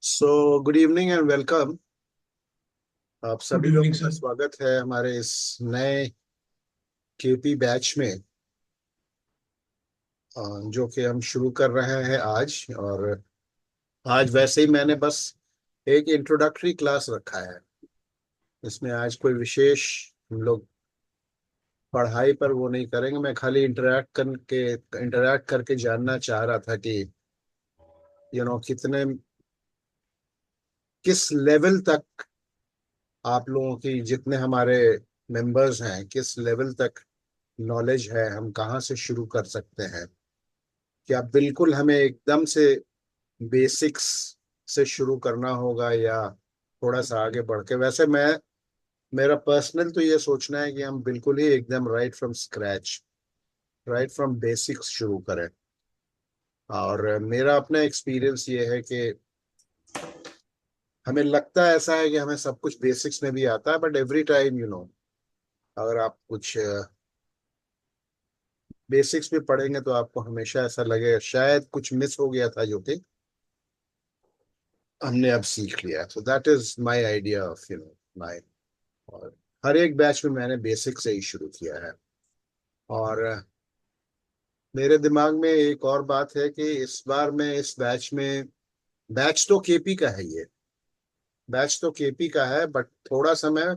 So good evening and welcome. आप good सभी evening लोगों का सर। स्वागत है हमारे इस नए केपी बैच में, जो कि हम शुरू कर रहे हैं आज। और आज वैसे ही मैंने बस एक इंट्रोडक्टरी क्लास रखा है। इसमें आज कोई विशेष हम लोग पढ़ाई पर वो नहीं करेंगे। मैं खाली इंटरैक्ट करके जानना चाह रहा था कि कितने किस लेवल तक आप लोगों की, जितने हमारे मेंबर्स हैं, किस लेवल तक नॉलेज है, हम कहाँ से शुरू कर सकते हैं। क्या बिल्कुल हमें एकदम से बेसिक्स से शुरू करना होगा, या थोड़ा सा आगे बढ़ के? वैसे मेरा पर्सनल तो ये सोचना है कि हम बिल्कुल ही एकदम right from scratch, right from basics शुरू करें। और मेरा अपना एक्सपीरियंस ये है कि हमें लगता है ऐसा है कि हमें सब कुछ बेसिक्स में भी आता है, बट एवरी टाइम अगर आप कुछ बेसिक्स भी पढ़ेंगे तो आपको हमेशा ऐसा लगेगा शायद कुछ मिस हो गया था, जो कि हमने अब सीख लिया। So that is my idea of my. और हर एक बैच में मैंने बेसिक से ही शुरू किया है। और मेरे दिमाग में एक और बात है कि इस बार मैं इस बैच में, बैच तो केपी का है, ये बैच तो केपी का है, बट थोड़ा सा मैं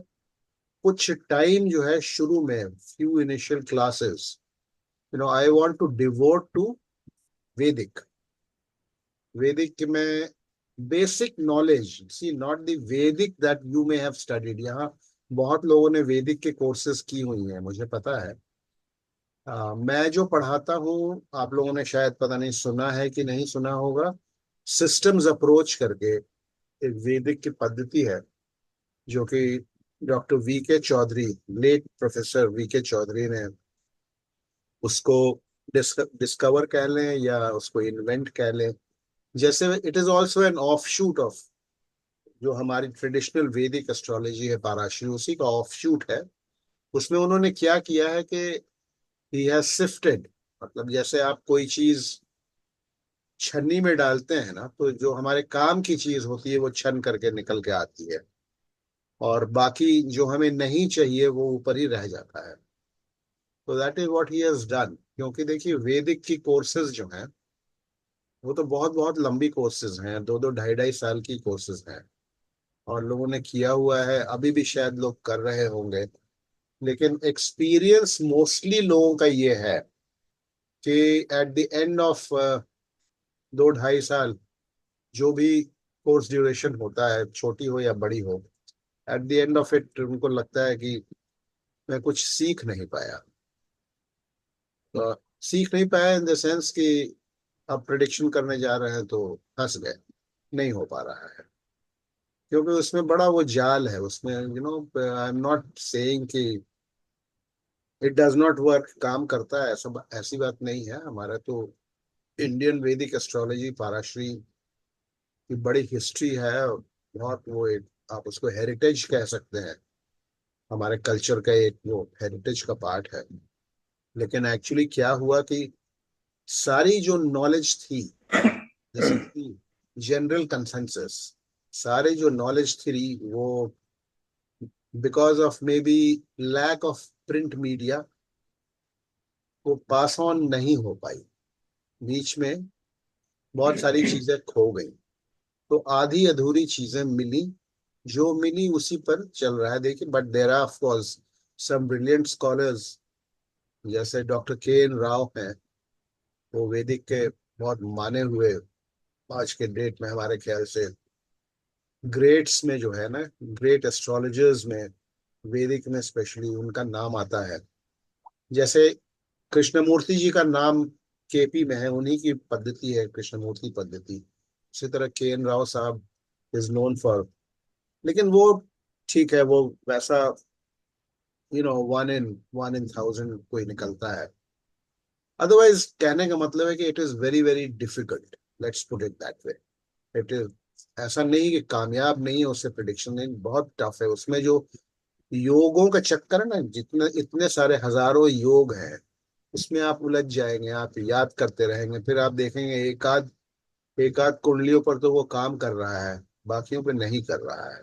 कुछ टाइम जो है शुरू में, few initial classes, I want to devote to Vedic. Vedic में basic knowledge, see not the Vedic that you may have studied. यहाँ बहुत लोगों ने वैदिक के कोर्सेज की हुई हैं, मुझे पता है। मैं जो पढ़ाता हूँ, आप लोगों ने शायद पता नहीं सुना है कि नहीं सुना होगा, सिस्टम्स अप्रोच करके एक वैदिक की पद्धति है, जो कि डॉक्टर वी के चौधरी, लेट प्रोफेसर वी के चौधरी ने उसको डिस्कवर कह लें या उसको इन्वेंट कह लें। जैसे it is also an of shoot of जो हमारी ट्रेडिशनल वैदिक एस्ट्रोलॉजी है, पाराशरी उसी का ऑफ शूट है। उसमें उन्होंने क्या किया है कि ही हैज सिफ्टेड, मतलब जैसे आप कोई चीज छन्नी में डालते हैं ना, तो जो हमारे काम की चीज होती है वो छन करके निकल के आती है, और बाकी जो हमें नहीं चाहिए वो ऊपर ही रह जाता है। तो that is what he has done. क्योंकि देखिए, वैदिक की कोर्सेज जो हैं वो तो बहुत बहुत लंबी कोर्सेज हैं, दो दो ढाई ढाई साल की कोर्सेज हैं, और लोगों ने किया हुआ है, अभी भी शायद लोग कर रहे होंगे। लेकिन एक्सपीरियंस मोस्टली लोगों का ये है कि एट द एंड ऑफ दो ढाई साल, जो भी कोर्स ड्यूरेशन होता है, छोटी हो या बड़ी हो, at the end of it उनको लगता है कि मैं कुछ सीख नहीं पाया। तो सीख नहीं पाया इन द सेंस कि अब प्रिडिक्शन करने जा रहे हैं तो फंस गए, नहीं हो पा रहा है। क्योंकि उसमें बड़ा वो जाल है उसमें, आई एम नॉट सेइंग कि इट डज नॉट वर्क, काम करता है, ऐसा ऐसी बात नहीं है। हमारा तो इंडियन वैदिक एस्ट्रोलॉजी, पाराश्री की बड़ी हिस्ट्री है। बहुत वो एक, आप उसको हेरिटेज कह सकते हैं, हमारे कल्चर का एक वो हेरिटेज का पार्ट है। लेकिन एक्चुअली क्या हुआ कि सारी जो नॉलेज थी, जैसे कि जनरल कंसेंसस, सारी जो नॉलेज थी वो because of maybe lack of print media वो पास ऑन नहीं हो पाई। बीच में बहुत सारी चीजें खो गई, तो आधी अधूरी चीजें मिली, जो मिली उसी पर चल रहा है। देखिए, but there are of course some brilliant scholars, जैसे डॉक्टर के एन राव हैं, वो वैदिक के बहुत माने हुए, आज के डेट में हमारे ख्याल से ग्रेट्स में जो है ना, ग्रेट एस्ट्रोलॉजर्स में, वैदिक में स्पेशली उनका नाम आता है। जैसे कृष्णमूर्ति जी का नाम केपी में है, उन्हीं की पद्धति है कृष्णमूर्ति पद्धति। उसी तरह के एन राव साहब इज नोन फॉर, लेकिन वो ठीक है, वो वैसा वन इन थाउजेंड कोई निकलता है। अदरवाइज कहने का मतलब है कि it is very very difficult, let's put it that way. It is ऐसा नहीं कि कामयाब नहीं है उससे, प्रिडिक्शन नहीं, बहुत टफ है उसमें। जो योगों का चक्कर है ना, जितने इतने सारे हजारों योग हैं, उसमें आप उलझ जाएंगे, आप याद करते रहेंगे, फिर आप देखेंगे एक आध एक आध कुंडलियों पर तो वो काम कर रहा है, बाकियों पे नहीं कर रहा है।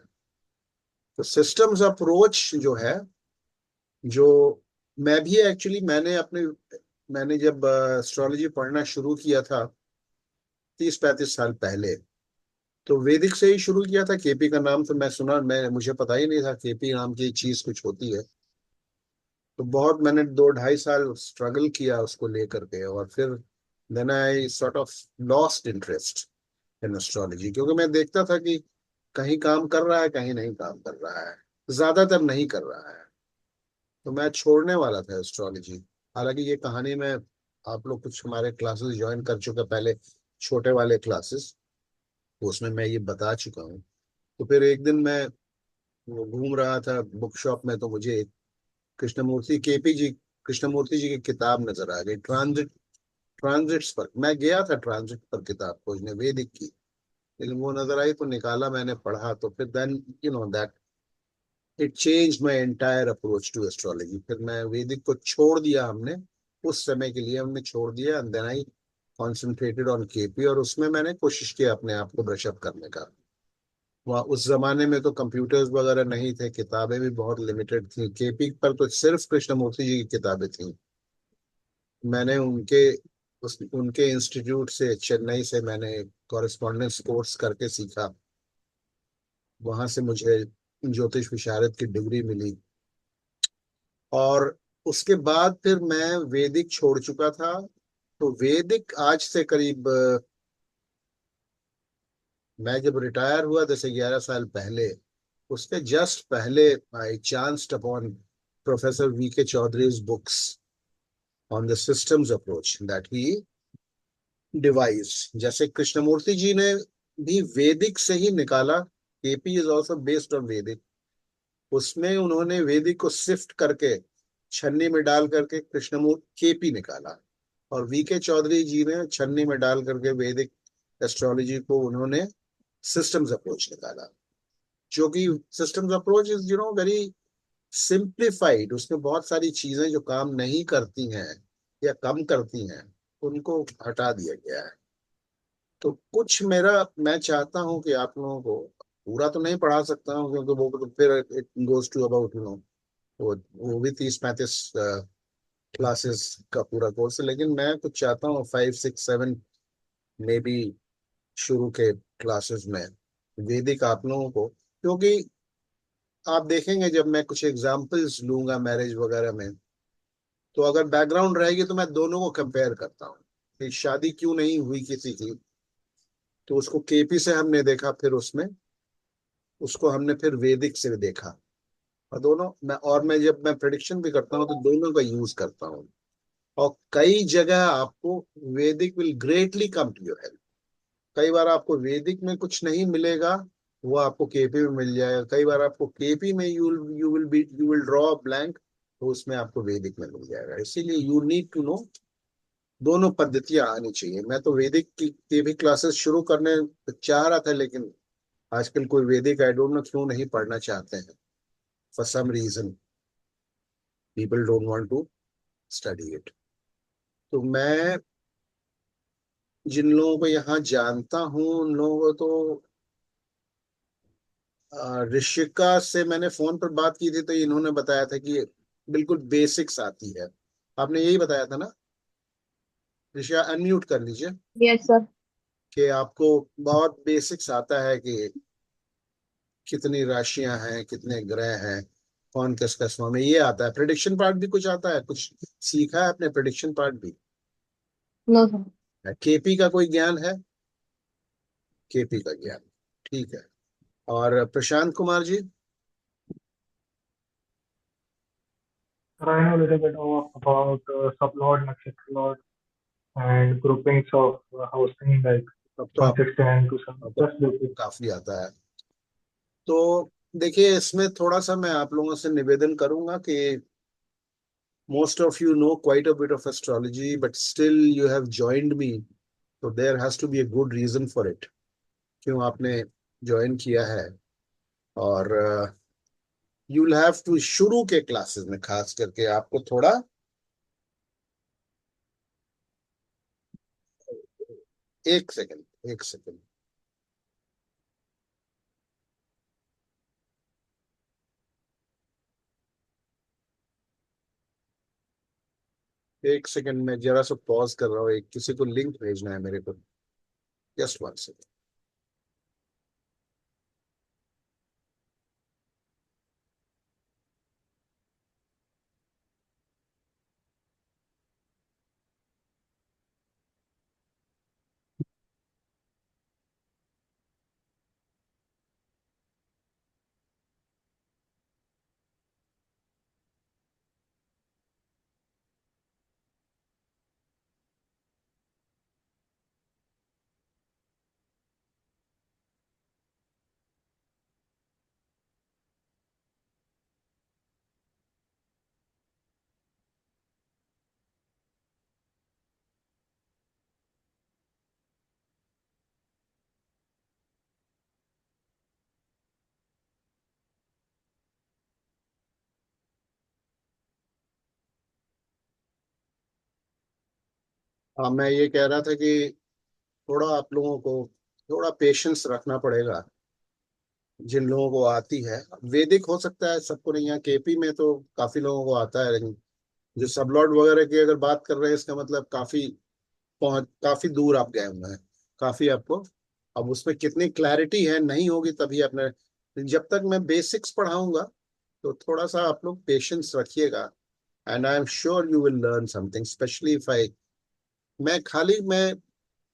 तो सिस्टम्स अप्रोच जो है, जो मैं भी एक्चुअली मैंने जब एस्ट्रोलॉजी पढ़ना शुरू किया था 30-35 साल पहले, तो वैदिक से ही शुरू किया था। केपी का नाम तो मैं सुना, मैं मुझे पता ही नहीं था केपी नाम की चीज कुछ होती है। तो बहुत मैंने 2-2.5 साल स्ट्रगल किया उसको लेकर के, और फिर then I sort of lost interest in astrology, क्योंकि मैं देखता था कि कहीं काम कर रहा है, कहीं नहीं काम कर रहा है, ज्यादातर नहीं कर रहा है। तो मैं छोड़ने वाला था एस्ट्रोलॉजी। हालांकि ये कहानी मैं, आप लोग कुछ हमारे क्लासेस ज्वाइन कर चुके पहले, छोटे वाले क्लासेस, तो उसमें मैं ये बता चुका हूँ। तो फिर एक दिन मैं वो घूम रहा था बुक शॉप में, तो मुझे एक कृष्णमूर्ति केपी जी कृष्णमूर्ति जी की किताब नजर आ गई, ट्रांजिट्स पर। मैं गया था ट्रांजिट पर किताब खोजने वैदिक की, लेकिन वो नजर आई तो निकाला, मैंने पढ़ा, तो फिर then you know that it change my entire approach to astrology. फिर मैं वैदिक को छोड़ दिया, हमने उस समय के लिए हमने छोड़ दिया, and then I concentrated on KP, और उसमें मैंने कोशिश किया अपने आप को ब्रशअप करने का। वहाँ उस जमाने में तो कंप्यूटर्स वगैरह नहीं थे, किताबें भी बहुत लिमिटेड थी, केपी पर तो सिर्फ कृष्णमूर्ति जी की किताबें थी। मैंने उनके इंस्टीट्यूट से, चेन्नई से मैंने कॉरेस्पॉन्डेंस कोर्स करके सीखा। वहां से मुझे ज्योतिष विशारद की डिग्री मिली। और उसके बाद फिर मैं वैदिक छोड़ चुका था। तो वैदिक आज से करीब मैं जब रिटायर हुआ 10-11 साल पहले, उसके जस्ट पहले I chanced upon professor V K Chaudhary's books on the systems approach that he devised. जैसे कृष्णमूर्ति जी ने भी वैदिक से ही निकाला, KP is also based on Vedic. उसमें उन्होंने वैदिक को सिफ्ट करके छन्नी में डाल करके कृष्णमूर्ति केपी निकाला, और वी के चौधरी जी ने छन्नी में डाल करके वैदिक एस्ट्रोलॉजी को उन्होंने सिस्टम्स अप्रोच निकाला। जो कि systems approach is very simplified. उसमें बहुत सारी चीजें जो काम नहीं करती हैं या कम करती हैं, उनको हटा दिया गया है। तो कुछ मेरा, मैं चाहता हूँ कि आप लोगों को, पूरा तो नहीं पढ़ा सकता हूँ क्योंकि वो तो फिर इट गोज टू अबाउट वो भी 30-35 क्लासेस का पूरा कोर्स है, लेकिन मैं कुछ चाहता हूँ 5-6-7 में भी शुरू के क्लासेस में वैदिक आप लोगों को, क्योंकि आप देखेंगे जब मैं कुछ एग्जांपल्स लूंगा मैरिज वगैरह में, तो अगर बैकग्राउंड रहेगी तो मैं दोनों को कंपेयर करता हूँ कि शादी क्यों नहीं हुई किसी की, तो उसको केपी से हमने देखा, फिर उसमें उसको हमने फिर वैदिक से भी देखा। और दोनों मैं जब मैं प्रेडिक्शन भी करता हूँ तो दोनों का यूज करता हूँ। और कई जगह आपको Vedic will greatly come to your help. कई बार आपको वैदिक में कुछ नहीं मिलेगा, वो आपको केपी में मिल जाएगा। कई बार आपको केपी में यू विल ड्रॉ ब्लैंक, तो उसमें आपको वैदिक में मिल जाएगा। इसीलिए यू नीड टू नो, दोनों पद्धतियां आनी चाहिए। मैं तो वैदिक की भी क्लासेस शुरू करने चाह रहा था, लेकिन आजकल कोई वैदिक आई डोंट नो क्यों नहीं पढ़ना चाहते हैं। For some reason people don't want to study it. तो मैं जिन लोगों को यहाँ जानता हूँ उन लोगों को तो ऋषिका से मैंने फोन पर बात की थी, तो इन्होंने बताया था कि बिल्कुल बेसिक्स आती है। आपने यही बताया था ना? ऋषिका अनम्यूट कर लीजिए। Yes sir. कि आपको बहुत बेसिक्स आता है कि कितनी राशियां हैं, कितने ग्रह हैं, कौन किसका स्वामी, ये आता है। प्रिडिक्शन पार्ट भी कुछ आता है, कुछ सीखा है आपने प्रिडिक्शन पार्ट भी? No sir. केपी का कोई ज्ञान है? केपी का ज्ञान, ठीक है। और Prashant Kumar ji? But I know a little bit about sublord, nakshatra lord, and groupings of housing like अब तो from आप 69 to some अब तो just basic. काफी आता है। तो देखिए, इसमें थोड़ा सा मैं आप लोगों से निवेदन करूंगा कि most of you know quite a bit of astrology, but still you have joined me, so there has to be a good reason for it, क्यों आपने ज्वाइन किया है। और यू विल हैव टू, शुरू के क्लासेस में खास करके आपको थोड़ा, एक सेकंड, एक सेकंड। एक सेकंड में जरा सा पॉज कर रहा हूँ, एक किसी को लिंक भेजना है मेरे को। Just one second. हाँ, मैं ये कह रहा था कि थोड़ा आप लोगों को थोड़ा पेशेंस रखना पड़ेगा। जिन लोगों को आती है, वैदिक हो सकता है सबको नहीं, यहाँ केपी में तो काफी लोगों को आता है, लेकिन जो सबलॉर्ड वगैरह की अगर बात कर रहे हैं, इसका मतलब काफी दूर आप गए हुए हैं, काफी आपको। अब उसमें कितनी क्लैरिटी है नहीं होगी तभी आपने। जब तक मैं बेसिक्स पढ़ाऊंगा तो थोड़ा सा आप लोग पेशेंस रखिएगा, and I am sure you will learn something, specially if I. मैं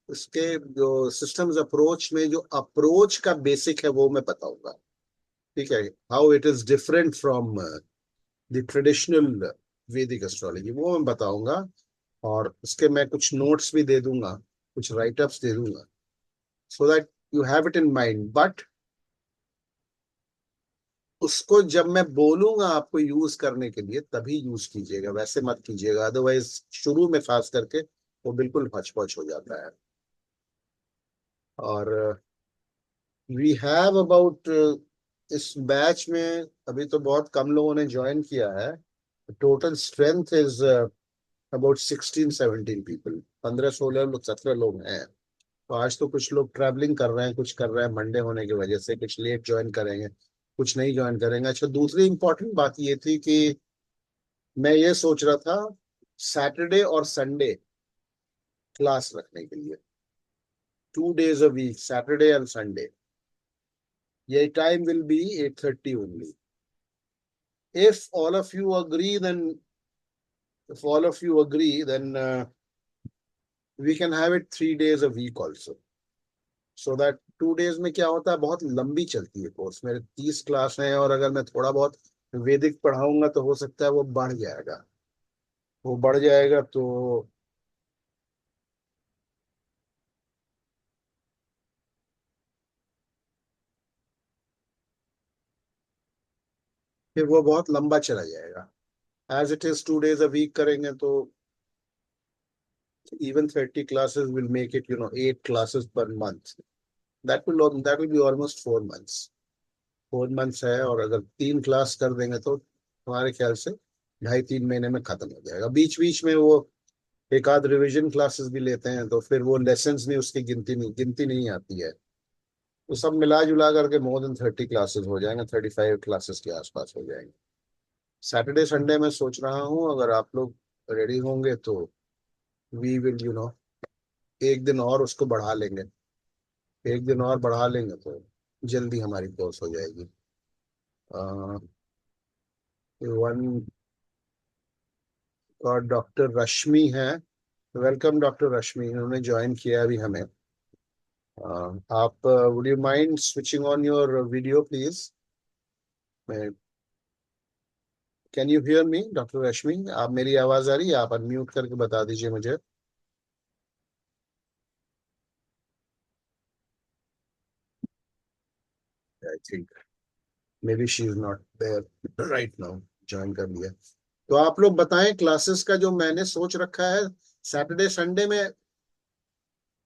इसके जो सिस्टम्स अप्रोच में जो अप्रोच का बेसिक है वो मैं बताऊंगा। ठीक है, how it is different from the traditional वैदिक एस्ट्रोलॉजी, वो मैं बताऊंगा। और उसके मैं कुछ नोट्स भी दे दूंगा, कुछ राइटअप्स दे दूंगा, so that you have it in mind. But उसको जब मैं बोलूंगा आपको यूज करने के लिए तभी यूज कीजिएगा, वैसे मत कीजिएगा, अदरवाइज शुरू में खास करके वो बिल्कुल हचपच हो जाता है। और वी हैव अबाउट, इस बैच में अभी तो बहुत कम लोगों ने ज्वाइन किया है। Total strength is about 16-17 people, 15-16 17 लोग हैं। तो आज तो कुछ लोग ट्रैवलिंग कर रहे हैं, कुछ कर रहे हैं मंडे होने की वजह से, कुछ लेट ज्वाइन करेंगे, कुछ नहीं ज्वाइन करेंगे। अच्छा, दूसरी इंपॉर्टेंट बात ये थी कि मैं ये सोच रहा था सैटरडे और संडे क्लास रखने के लिए, 2 days a week, Saturday and Sunday. ये time will be 8:30 only. If all of you agree, then if all of you agree, then we can have it 3 days a week also. So that 2 days में क्या होता है, बहुत लंबी चलती है course, मेरे 30 क्लास हैं, और अगर मैं थोड़ा बहुत वैदिक पढ़ाऊंगा तो हो सकता है वो बढ़ जाएगा। वो बढ़ जाएगा तो फिर वो बहुत लंबा चला जाएगा। As it is 2 days a week करेंगे तो even 30 classes will make it, 8 classes per month. That will be almost 4 months। 4 months है, और अगर 3 क्लास कर देंगे तो हमारे ख्याल से 2.5-3 महीने में खत्म हो जाएगा। बीच बीच में वो एक आध रिवीजन क्लासेस भी लेते हैं, तो फिर वो लेसन्स में उसकी गिनती नहीं आती है। तो सब मिला जुला करके मोर देन 30 क्लासेस हो जाएंगे, 35 क्लासेस के आसपास हो जाएंगे। सैटरडे संडे में सोच रहा हूँ, अगर आप लोग रेडी होंगे तो वी विल, एक दिन और उसको बढ़ा लेंगे। एक दिन और बढ़ा लेंगे तो जल्दी हमारी कोर्स हो जाएगी। वन और डॉक्टर रश्मि है। वेलकम डॉक्टर रश्मि, इन्होंने ज्वाइन किया अभी हमें। आप would you mind switching on your video please? Can you hear me doctor Rashmi? आप, मेरी आवाज आ रही है? आप अनम्यूट करके बता दीजिए मुझे। I think maybe she is not there right now. Join कर लिया तो आप लोग बताएं, क्लासेस का जो मैंने सोच रखा है सैटरडे संडे में।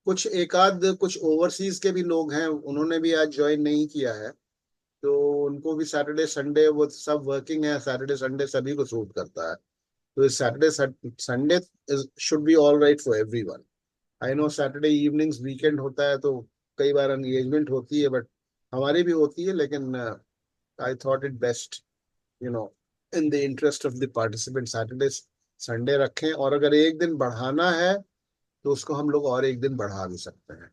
कुछ एकाध कुछ ओवरसीज के भी लोग हैं, उन्होंने भी आज ज्वाइन नहीं किया है, तो उनको भी सैटरडे संडे, वो सब वर्किंग है, सैटरडे संडे सभी को सूट करता है। तो इस Saturday Sunday should be all right for everyone. I know Saturday evenings weekend होता है तो कई बार एंगेजमेंट होती है, बट हमारी भी होती है, लेकिन I thought it best, you know, in the interest of the participant, Saturday Sunday रखें, और अगर एक दिन बढ़ाना है तो उसको हम लोग और एक दिन बढ़ा भी सकते हैं।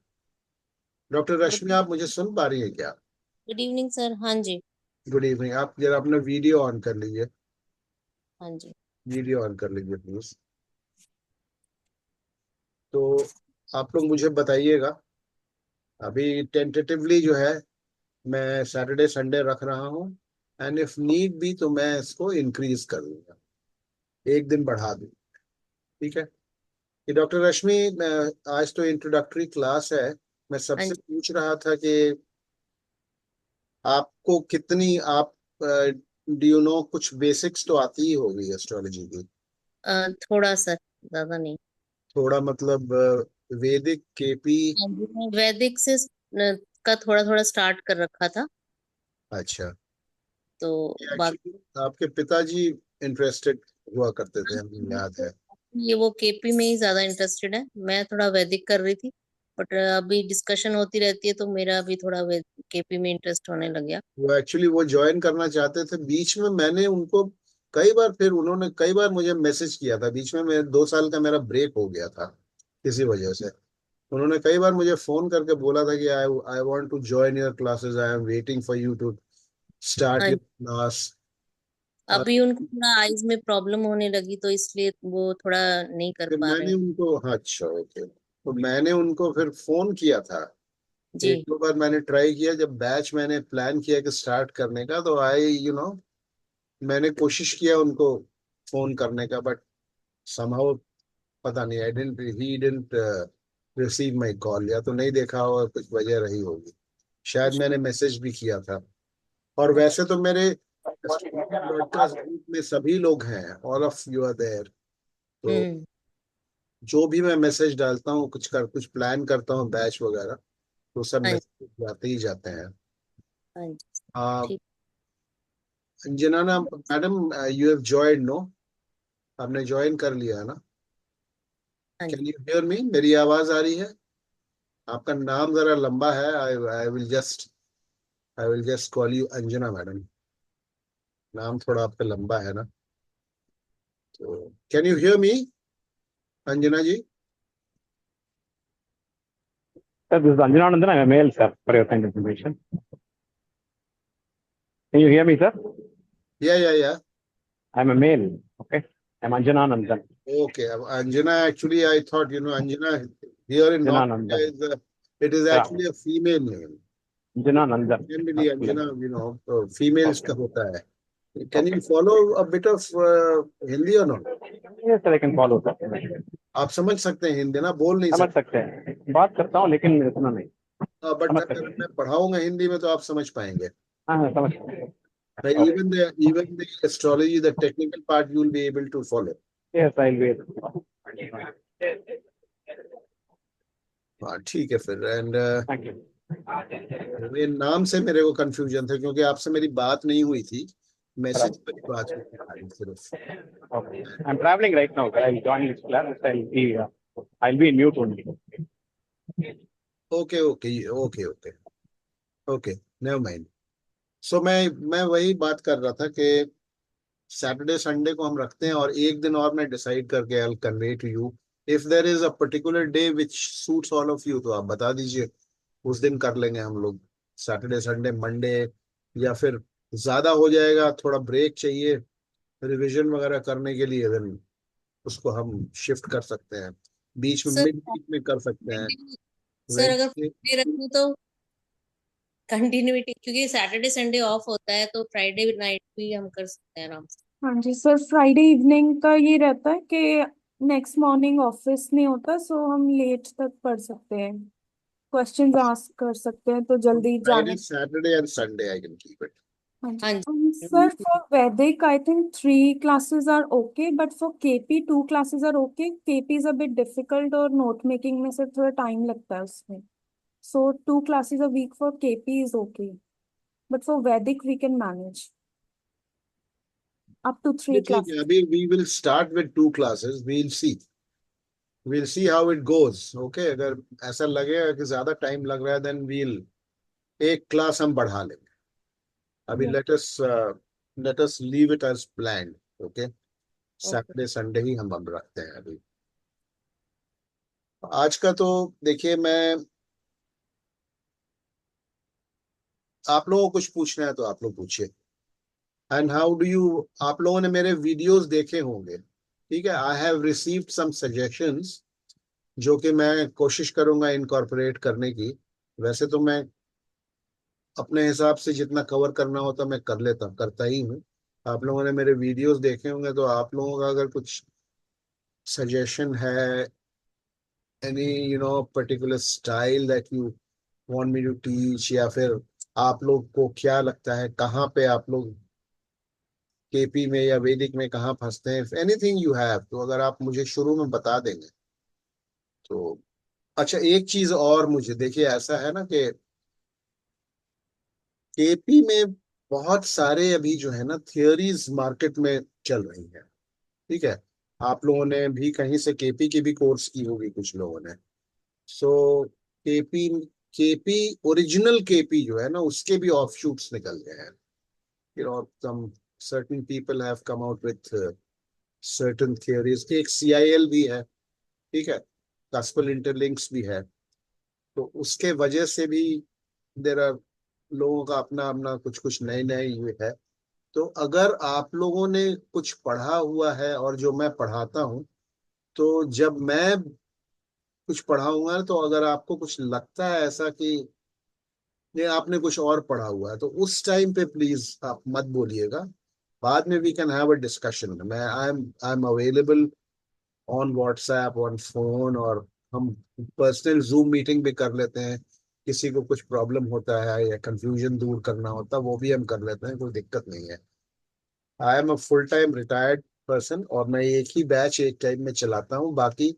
डॉक्टर रश्मि, आप मुझे सुन पा रही हैं क्या? Good evening sir. हाँ जी। Good evening. आप जरा अपना वीडियो ऑन कर लीजिए, हाँ जी। वीडियो ऑन कर लीजिए प्लीज। तो आप लोग मुझे बताइएगा, अभी टेंटेटिवली जो है मैं सैटरडे संडे रख रहा हूँ, एंड इफ नीड भी तो मैं इसको इंक्रीज कर दूंगा, एक दिन बढ़ा दूँ। ठीक है? कि डॉक्टर रश्मि, आज तो इंट्रोडक्टरी क्लास है, मैं हाँ सबसे जी। पूछ रहा था कि आपको कितनी, आप डू यू नो, कुछ बेसिक्स तो आती ही होगी एस्ट्रोलॉजी की? थोड़ा सर, ज्यादा नहीं। थोड़ा मतलब वैदिक, केपी? हाँ जी, मैं वैदिक से का थोड़ा थोड़ा स्टार्ट कर रखा था, अच्छा। तो बाकी एक्चुअली आपके पिताजी इंटरेस्टेड हुआ करते थे, हमें याद है। ये वो केपी में ही ज्यादा इंटरेस्टेड है। मैं थोड़ा वैदिक कर रही थी, बट अभी डिस्कशन होती रहती है तो मेरा अभी थोड़ा केपी में इंटरेस्ट होने लग गया। वो एक्चुअली वो ज्वाइन करना चाहते थे, बीच में मैंने उनको कई बार, फिर उन्होंने कई बार मुझे मैसेज किया था, बीच में मैं 2 साल का मेरा ब्रेक हो गया था किसी वजह से। उन्होंने कई बार मुझे फोन करके बोला था कि I I want to join your classes, I am waiting for you to start हाँ योर जी। क्लास। अभी उनको थोड़ा आईज में प्रॉब्लम होने लगी तो इसलिए वो थोड़ा नहीं कर फिर पा रहे मैंने हैं। उनको, हाँ, अच्छा, ओके, तो मैंने उनको फिर फोन किया था, एक जी। दो बार मैंने ट्राई किया, जब बैच मैंने प्लान किया कि स्टार्ट करने का, तो आई यू नो मैंने कोशिश किया उनको फोन करने का, बट समहाउ पता नहीं, I didn't he didn't receive my call, या तो नहीं देखा होगा, कुछ वजह रही होगी, शायद मैंने मैसेज भी किया था। और वैसे तो मेरे ब्रॉडकास्ट ग्रुप में सभी लोग हैं, all of you are there, तो हम्म। जो भी मैं मैसेज डालता हूँ, कुछ प्लान करता हूँ बैच वगैरह, तो सब हाँ मैसेज जाते ही जाते हैं। हाँ जी। आ, ठीक। Anjana madam, you have joined, no? आपने ज्वाइन कर लिया है ना? हाँ जी। Can you hear me? मेरी आवाज आ रही है? आपका नाम जरा लंबा है, I will just call you Anjana madam, नाम थोड़ा आपका लंबा है ना, तो can you hear me, Anjana ji? Sir, this is Anjananandan. I'm a male, sir, for your kind information. Can you hear me, sir? या I'm a male. Okay. I'm Anjananandan. Okay. अब Anjana, actually I thought, you know, Anjana here in north Anjananandan. India is, it is Yeah. Actually a female name, Anjananandan. Generally Anjana, Absolutely. You know, females का Okay. होता है। Can you Okay. Follow a bit of Hindi और not? Yes, sir, I can follow, sir. आप समझ सकते हैं हिंदी ना, बोल नहीं समझ सकते? सकते हैं, बात करता हूँ लेकिन इतना नहीं बट समझ अगर सकते हैं। मैं पढ़ाऊंगा हिंदी में तो आप समझ पाएंगे। हाँ हाँ, समझ सकते हैं। Okay. Even the astrology, the technical part, you will be able to follow. Yes, I'll be able to follow. हाँ, ठीक है फिर। And Thank you. ये नाम से मेरे को कंफ्यूजन था, क्योंकि आपसे मेरी बात नहीं हुई थी, मैसेज Right. पर ही बात हुई थी खाली सिर्फ। Okay. I'm traveling right now, sir. I'll join this class. I'll be in mute only. Okay okay okay okay okay, never mind. So मैं वही बात कर रहा था कि सैटरडे संडे को हम रखते हैं, और एक दिन और मैं डिसाइड करके I will convey to you, if there is a particular day which suits all of you, तो आप बता दीजिए, उस दिन कर लेंगे हम लोग, सैटरडे संडे मंडे, या फिर ज्यादा हो जाएगा, थोड़ा ब्रेक चाहिए रिवीजन वगैरह करने के लिए, देन उसको हम शिफ्ट कर सकते हैं, बीच में सर मिड वीक में कर सकते हैं। सर अगर वेडनेसडे, फ्राइडे रखें तो कंटिन्यूटी, क्योंकि सैटरडे संडे ऑफ होता है तो फ्राइडे नाइट भी हम कर सकते हैं आराम से। हाँ जी सर, फ्राइडे इवनिंग का ये रहता है कि नेक्स्ट मॉर्निंग ऑफिस नहीं होता, सो हम लेट तक पढ़ सकते हैं, क्वेश्चंस आस्क कर सकते हैं, तो जल्दी फ्राइडे जाने। Saturday and Sunday I can keep it. हाँ हाँ जी जी। Sir, for Vedic I think 3 classes are okay, but for KP 2 classes are okay. KP is a bit difficult और नोट मेकिंग में सर थोड़ा टाइम लगता है उसमें, so 2 classes a week for KP is okay, but for Vedic we can manage up to three ठीक है, classes. अभी we will start with 2 classes, we will see, we'll see how it goes. Okay, अगर ऐसा लगेगा कि ज्यादा time लग रहा है, then we'll एक क्लास हम बढ़ा लेंगे. अभी Yeah. let us leave it as planned. Okay, Okay. Saturday Sunday ही हम रखते हैं अभी. आज का तो देखिए, मैं आप लोगों को कुछ पूछना है तो आप लोग पूछिए. एंड हाउ डू यू, आप लोगों ने मेरे वीडियोस देखे होंगे, ठीक है. I have received some suggestions जो कि मैं कोशिश करूंगा इनकॉर्पोरेट करने की. वैसे तो मैं अपने हिसाब से जितना कवर करना होता मैं करता ही हूँ. आप लोगों ने मेरे वीडियोस देखे होंगे, तो आप लोगों का अगर कुछ सजेशन है, any particular style that you want me to teach, या फिर आप लोग को क्या लगता है कहाँ पे आप लोग केपी में या वैदिक में कहाँ फंसते हैं, एनीथिंग यू हैव, तो अगर आप मुझे शुरू में बता देंगे तो. अच्छा, एक चीज और, मुझे देखिए ऐसा है ना कि केपी में बहुत सारे अभी जो है ना थियोरीज मार्केट में चल रही हैं, ठीक है. आप लोगों ने भी कहीं से केपी की भी कोर्स की होगी कुछ लोगों ने. सो केपी केपी ओरिजिनल केपी जो है ना, उसके भी ऑफशूट्स निकल गए हैं. some certain people have come out with certain theories. एक CIL भी है, ठीक है. Gospel interlinks भी है. तो उसके वजह से भी देर आर लोगों का अपना अपना कुछ कुछ नए नए ये है. तो अगर आप लोगों ने कुछ पढ़ा हुआ है और जो मैं पढ़ाता हूँ, तो जब मैं कुछ पढ़ाऊंगा तो अगर आपको कुछ लगता है ऐसा कि नहीं आपने कुछ और पढ़ा हुआ है, तो उस टाइम पे प्लीज आप मत बोलिएगा. बाद में we can have a discussion. मैं I am available on WhatsApp, on phone, और हम पर्सनल जूम मीटिंग भी कर लेते हैं. किसी को कुछ प्रॉब्लम होता है या कंफ्यूजन दूर करना होता है, वो भी हम कर लेते हैं, कोई दिक्कत नहीं है. I am a full time retired person, और मैं एक ही बैच एक टाइम में चलाता हूँ. बाकी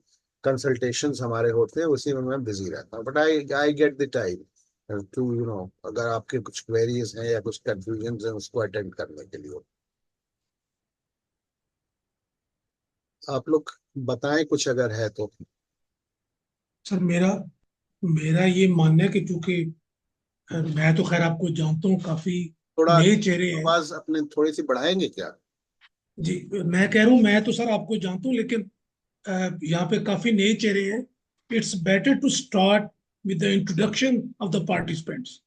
कंसल्टेशंस हमारे होते हैं, उसी में मैं बिजी रहता हूँ. But I I get the time to अगर आपके कुछ क्वेरीज हैं या कुछ कंफ्यूजन हैं, उसको अटेंड करने के लिए. आप लोग बताएं कुछ अगर है तो. सर मेरा मेरा ये मानना है कि चूंकि मैं तो खैर आपको जानता हूँ, काफी थोड़ा नए चेहरे हैं आवाज अपने थोड़ी सी बढ़ाएंगे क्या? जी। मैं कह रहा हूँ, मैं तो सर आपको जानता हूँ, लेकिन यहाँ पे काफी नए चेहरे हैं. It's better to start with the introduction of the participants,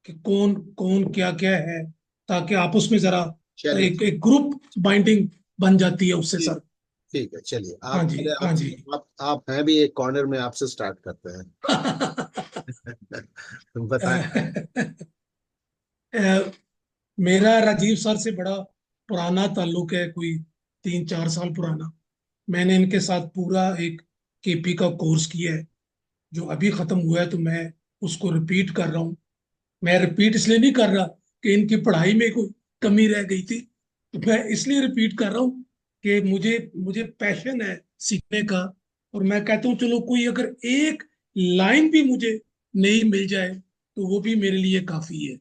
कि कौन कौन क्या क्या है, ताकि आपस में जरा चलिए, एक ग्रुप बाइंडिंग बन जाती है उससे ठीक सर. ठीक है. चलिए, हाँ आप जी, पहले हाँ जी. आप हैं भी एक कॉर्नर में, आपसे स्टार्ट करते हैं. बताएं. मेरा राजीव सर से बड़ा पुराना ताल्लुक है, कोई 3-4 साल पुराना. मैंने इनके साथ पूरा एक केपी का कोर्स किया है, जो अभी खत्म हुआ है, तो मैं उसको रिपीट कर रहा हूँ. मैं रिपीट इसलिए नहीं कर रहा कि इनकी पढ़ाई में कोई कमी रह गई थी, तो मैं इसलिए रिपीट कर रहा हूँ कि मुझे मुझे पैशन है सीखने का. और मैं कहता हूँ चलो कोई अगर एक लाइन भी मुझे नहीं मिल जाए तो वो भी मेरे लिए काफी है.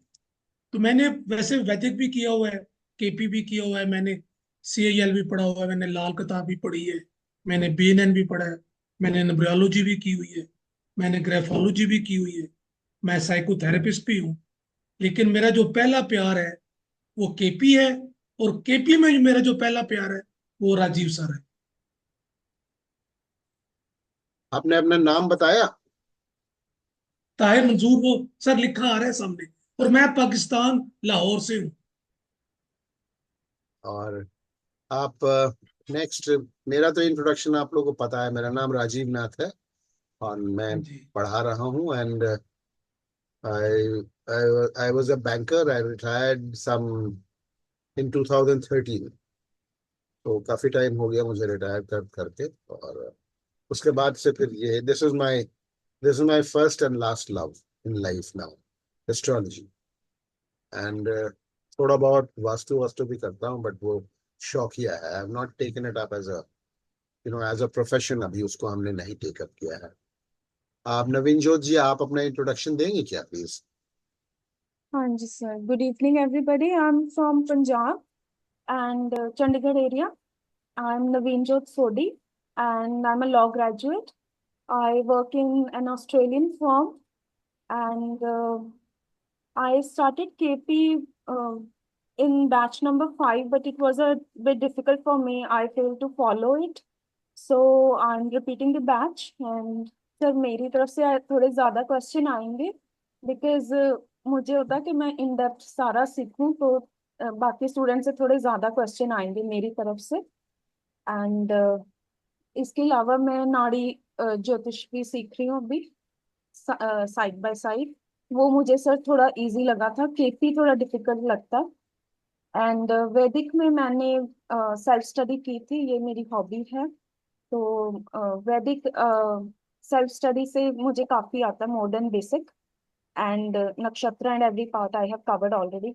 तो मैंने वैसे वैदिक भी किया हुआ है, केपी भी किया हुआ है, मैंने CIL भी पढ़ा हुआ है, मैंने लाल किताब भी पढ़ी है, मैंने BNN भी पढ़ा है, मैंने एम्ब्रियोलॉजी भी की हुई है, मैंने ग्राफोलॉजी भी की हुई है, मैं साइकोथेरेपिस्ट भी हूँ. लेकिन मेरा जो पहला प्यार है वो केपी है, और केपी में जो मेरा जो पहला प्यार है वो राजीव सर है. आपने अपना नाम बताया? ताहिर मंजूर, वो सर लिखा आ रहा है सामने, और मैं पाकिस्तान लाहौर से हूँ. और आप नेक्स्ट. मेरा तो इंट्रोडक्शन आप लोगों को पता है, मेरा नाम राजीव नाथ है और मैं हाँ जी. पढ़ा रहा हूँ. And I was a banker. I retired some in 2013. तो काफी टाइम हो गया मुझे रिटायर करके. और उसके बाद से फिर ये this is my first and last love in life now, astrology. And थोड़ा बहुत वास्तु वास्तु भी करता हूँ, बट वो शौकिया है. I have not taken it up as a profession. अभी उसको हमने नहीं टेकअप किया है. आप नवीन जोत जी, आप अपना इंट्रोडक्शन देंगे क्या प्लीज? हाँ जी sir. Good evening everybody. I'm from Punjab and Chandigarh area. I'm Naveen Jyot Sodhi. and I'm a law graduate. I work in an Australian firm, and I started KP in batch number 5, but it was a bit difficult for me. I failed to follow it. So I'm repeating the batch, and sir मेरी तरफ से थोड़े ज्यादा question आएंगे because मुझे होता है कि मैं इन डेप्थ सारा सीखूं, तो बाकी स्टूडेंट से थोड़े ज्यादा क्वेश्चन आएंगे मेरी तरफ से। एंड इसके अलावा मैं नाड़ी ज्योतिष भी सीख रही हूँ अभी साइड बाय साइड। वो मुझे सर थोड़ा इजी लगा था, केपी थोड़ा डिफिकल्ट लगता है। एंड वैदिक में मैंने सेल्फ स्टडी की थी, ये मेरी हॉबी है। तो वैदिक सेल्फ स्टडी से मुझे काफी आता है, मॉडर्न बेसिक एंड नक्षत्र and every part I have covered already.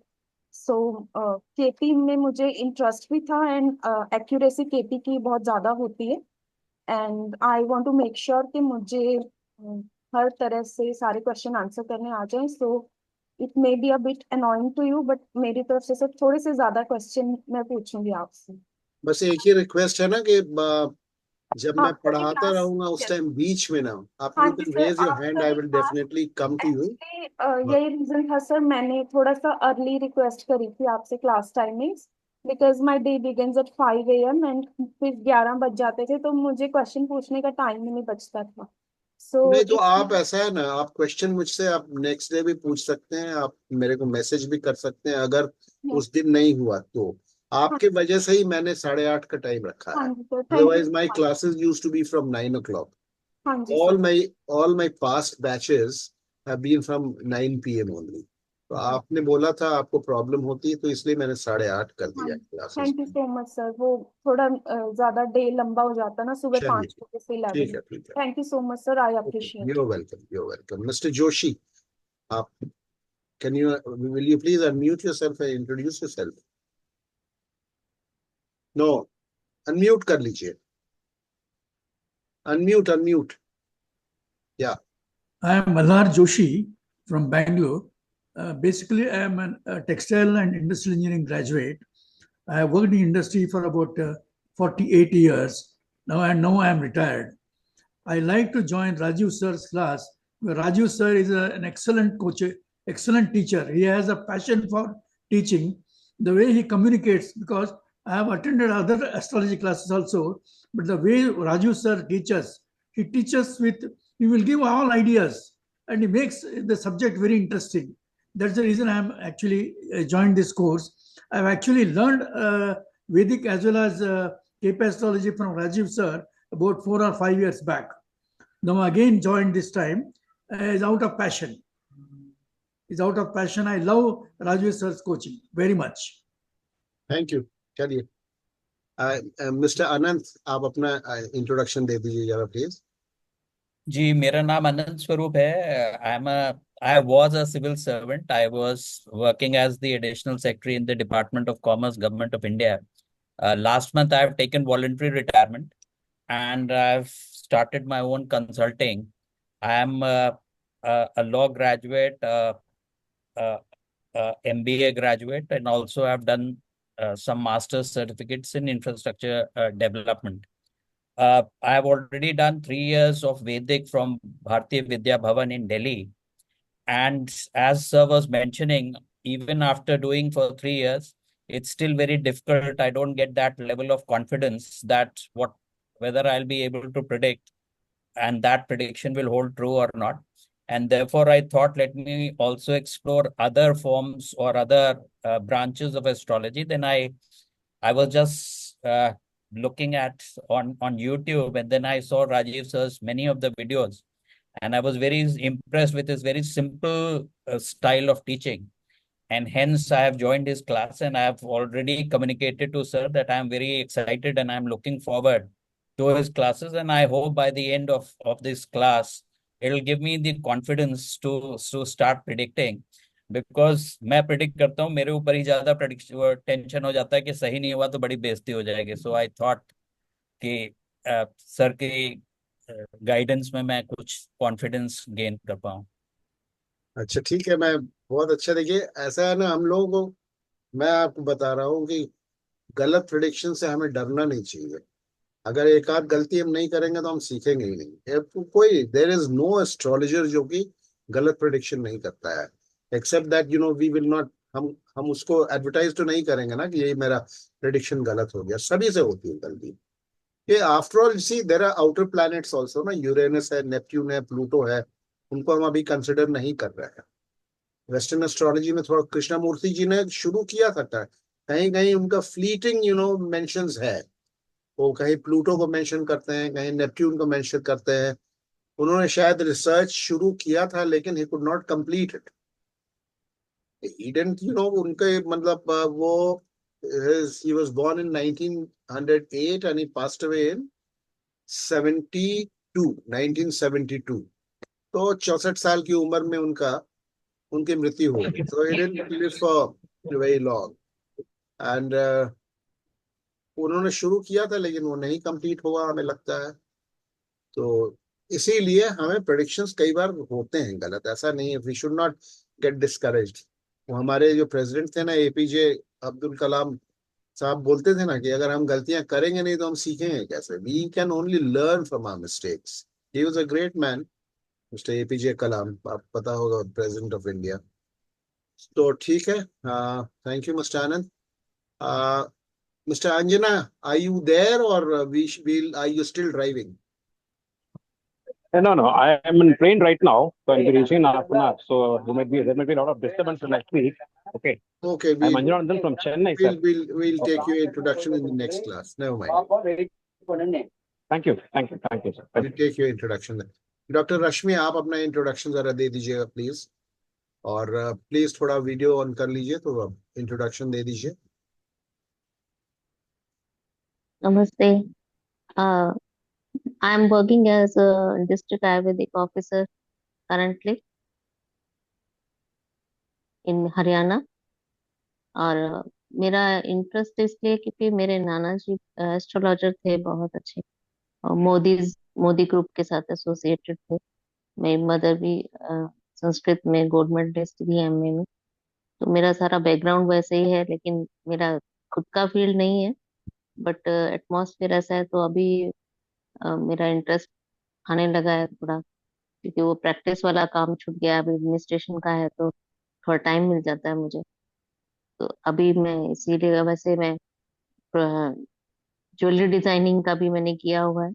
So KP में मुझे इंटरेस्ट भी था, एंड एक्यूरेसी केपी की बहुत ज्यादा होती है, and I want to make sure कि मुझे हर तरह से सारे क्वेश्चन आंसर करने आ जाएं। So it may be a bit annoying to you, but मेरी तरफ से सिर्फ थोड़े से ज्यादा क्वेश्चन मैं पूछूंगी आपसे। बस एक ही रिक्वेस्ट है ना कि जब मैं आपको ये पढ़ाता क्लास रहूंगा उस टाइम बीच में ना, आप हाँ यू जी can sir, raise your hand, आपका आई ये will class definitely come to you. Actually यही रीजन था सर, मैंने थोड़ा सा अर्ली रिक्वेस्ट करी थी आपसे class timings, because my day begins at 5 AM and फिर 11 बज जाते थे, तो मुझे क्वेश्चन पूछने का टाइम ही नहीं बचता था। सो नहीं तो आप ऐसा है ना, आप क्वेश्चन मुझसे आप नेक्स्ट डे भी पूछ सकते हैं, आप मेरे को मैसेज भी कर सकते हैं अगर उस दिन नहीं हुआ तो। हाँ आपके वजह से ही मैंने 8:30 का टाइम रखा हाँ है, जी sir, thank you otherwise so my much. Classes used to be from 9 o'clock। हाँ जी all सर, my all my past batches have been from 9 PM only। तो आपने बोला था आपको प्रॉब्लम होती है, तो इसलिए मैंने 8:30 कर हाँ दिया classes. Thank you so much sir. वो थोड़ा ज्यादा डे लंबा हो जाता ना, सुबह चलिए 5 बजे से ठीक 11। है ठीक है। Thank you so much sir, I okay, appreciate. you're welcome, you're welcome, Mr. Joshi। आप can you will you please unmute yourself and introduce yourself? No, unmute कर लीजिए, unmute yeah। I am Malhar Joshi from Bangalore. Basically, I am a textile and industrial engineering graduate. I have worked in industry for about 48 years now, and now I am retired. I like to join Rajiv sir's class. Rajiv sir is an excellent coach, excellent teacher. He has a passion for teaching. The way he communicates, because I have attended other astrology classes also, but the way Rajiv sir teaches, he teaches with, he will give all ideas and he makes the subject very interesting. That's the reason I am actually joined this course. I've actually learned Vedic as well as KP astrology from Rajiv sir about 4 or 5 years back. Now again joined this time is out of passion. Is out of passion. I love Rajiv sir's coaching very much. Thank you. चलिए mister अनंत, आप अपना introduction दे दीजिए जरा please. जी, मेरा नाम अनंत स्वरूप है। I was a civil servant. I was working as the additional secretary in the Department of Commerce, Government of India. Last month, I have taken voluntary retirement and I've started my own consulting. I am a law graduate, MBA graduate, and also I've done some master's certificates in infrastructure development. I have already done 3 years of Vedic from Bharatiya Vidya Bhavan in Delhi. And as sir was mentioning, even after doing for 3 years, it's still very difficult. I don't get that level of confidence that whether I'll be able to predict and that prediction will hold true or not. And therefore, I thought, let me also explore other forms or other branches of astrology. Then I was just looking at on YouTube, and then I saw Rajiv sir's many of the videos, and I was very impressed with his very simple style of teaching. And hence, I have joined his class, and I have already communicated to sir that I am very excited and I'm looking forward to his classes. And I hope by the end of this class, it'll give me the confidence to start predicting. Because मैं predict करता हूँ, मेरे ऊपर ही ज्यादा tension हो जाता है कि सही नहीं हुआ तो बड़ी बेइज्जती हो जाएगी। सो आई थॉट कि सर की गाइडेंस में मैं कुछ कॉन्फिडेंस गेन कर पाऊँ। अच्छा ठीक है, मैं बहुत अच्छा। देखिए ऐसा है ना, हम लोगों को, मैं आपको बता रहा हूँ कि गलत प्रिडिक्शन से हमें डरना नहीं चाहिए। अगर एक आध गलती हम नहीं करेंगे तो हम सीखेंगे ही नहीं। कोई देयर इज नो एस्ट्रोलॉजर जो कि गलत प्रेडिक्शन नहीं करता है, except that we will not, हम उसको एडवर्टाइज तो नहीं करेंगे ना कि यही मेरा प्रेडिक्शन गलत हो गया। सभी से होती है गलती। ये after all see there are outer planets also ना, यूरेनस है, नेपट्यून है, प्लूटो है, उनको हम अभी कंसिडर नहीं कर रहे हैं। वेस्टर्न एस्ट्रोलॉजी में थोड़ा कृष्णमूर्ति जी ने शुरू किया था, कहीं कहीं उनका फ्लीटिंग मेंशंस है। वो कहीं प्लूटो को मेंशन करते हैं, कहीं नेपट्यून को मेंशन करते हैं। उन्होंने शायद रिसर्च शुरू किया था लेकिन he could not complete it. He didn't उनके मतलब वो he was born in 1908 and he passed away in 1972। तो 64 साल की उम्र में उनकी मृत्यु हो गई। So he didn't live for very long and उन्होंने शुरू किया था लेकिन वो नहीं कंप्लीट हुआ हमें लगता है। तो इसीलिए हमें प्रेडिक्शंस कई बार होते हैं गलत, ऐसा नहीं है। We should not get discouraged. वो हमारे जो प्रेसिडेंट थे ना, एपीजे अब्दुल कलाम साहब, बोलते थे ना कि अगर हम गलतियां करेंगे नहीं तो हम सीखेंगे कैसे। We can only learn from our mistakes. He was a great man, mister APJ Kalam, आप पता होगा, प्रेसिडेंट ऑफ इंडिया। तो ठीक है, thank you mister Anand. Mister Anjana, are you there और we will, are you still driving? No, no, I am in train right now, so I'll be reaching in half an hour. So there might be a lot of disturbance next week. Okay. Okay, I'm Anjan Anand from Chennai, sir. we'll take your introduction in the next class. Never mind. Thank you, sir. We'll take your introduction then. Doctor Rashmi, आप अपना introduction जरा दे दीजिएगा please, और please थोड़ा video on कर लीजिए, तो introduction दे दीजिए। Namaste. I am working as a district Ayurvedic officer currently in Haryana. और मेरा इंटरेस्ट इसलिए क्योंकि मेरे नाना जी एस्ट्रोलॉजर थे बहुत अच्छे, और मोदी ग्रुप के साथ एसोसिएटेड थे। मेरी मदर भी संस्कृत में गोल्ड मेडलिस्ट भी है एमए में। तो मेरा सारा बैकग्राउंड वैसे ही है, लेकिन मेरा खुद का फील्ड नहीं है। बट एटमॉस्फेयर ऐसा है तो अभी मेरा इंटरेस्ट आने लगा है थोड़ा, क्योंकि वो प्रैक्टिस वाला काम छूट गया, अभी एडमिनिस्ट्रेशन का है तो थोड़ा टाइम मिल जाता है मुझे। तो अभी मैं इसीलिए, वैसे मैं ज्वेलरी डिजाइनिंग का भी मैंने किया हुआ है,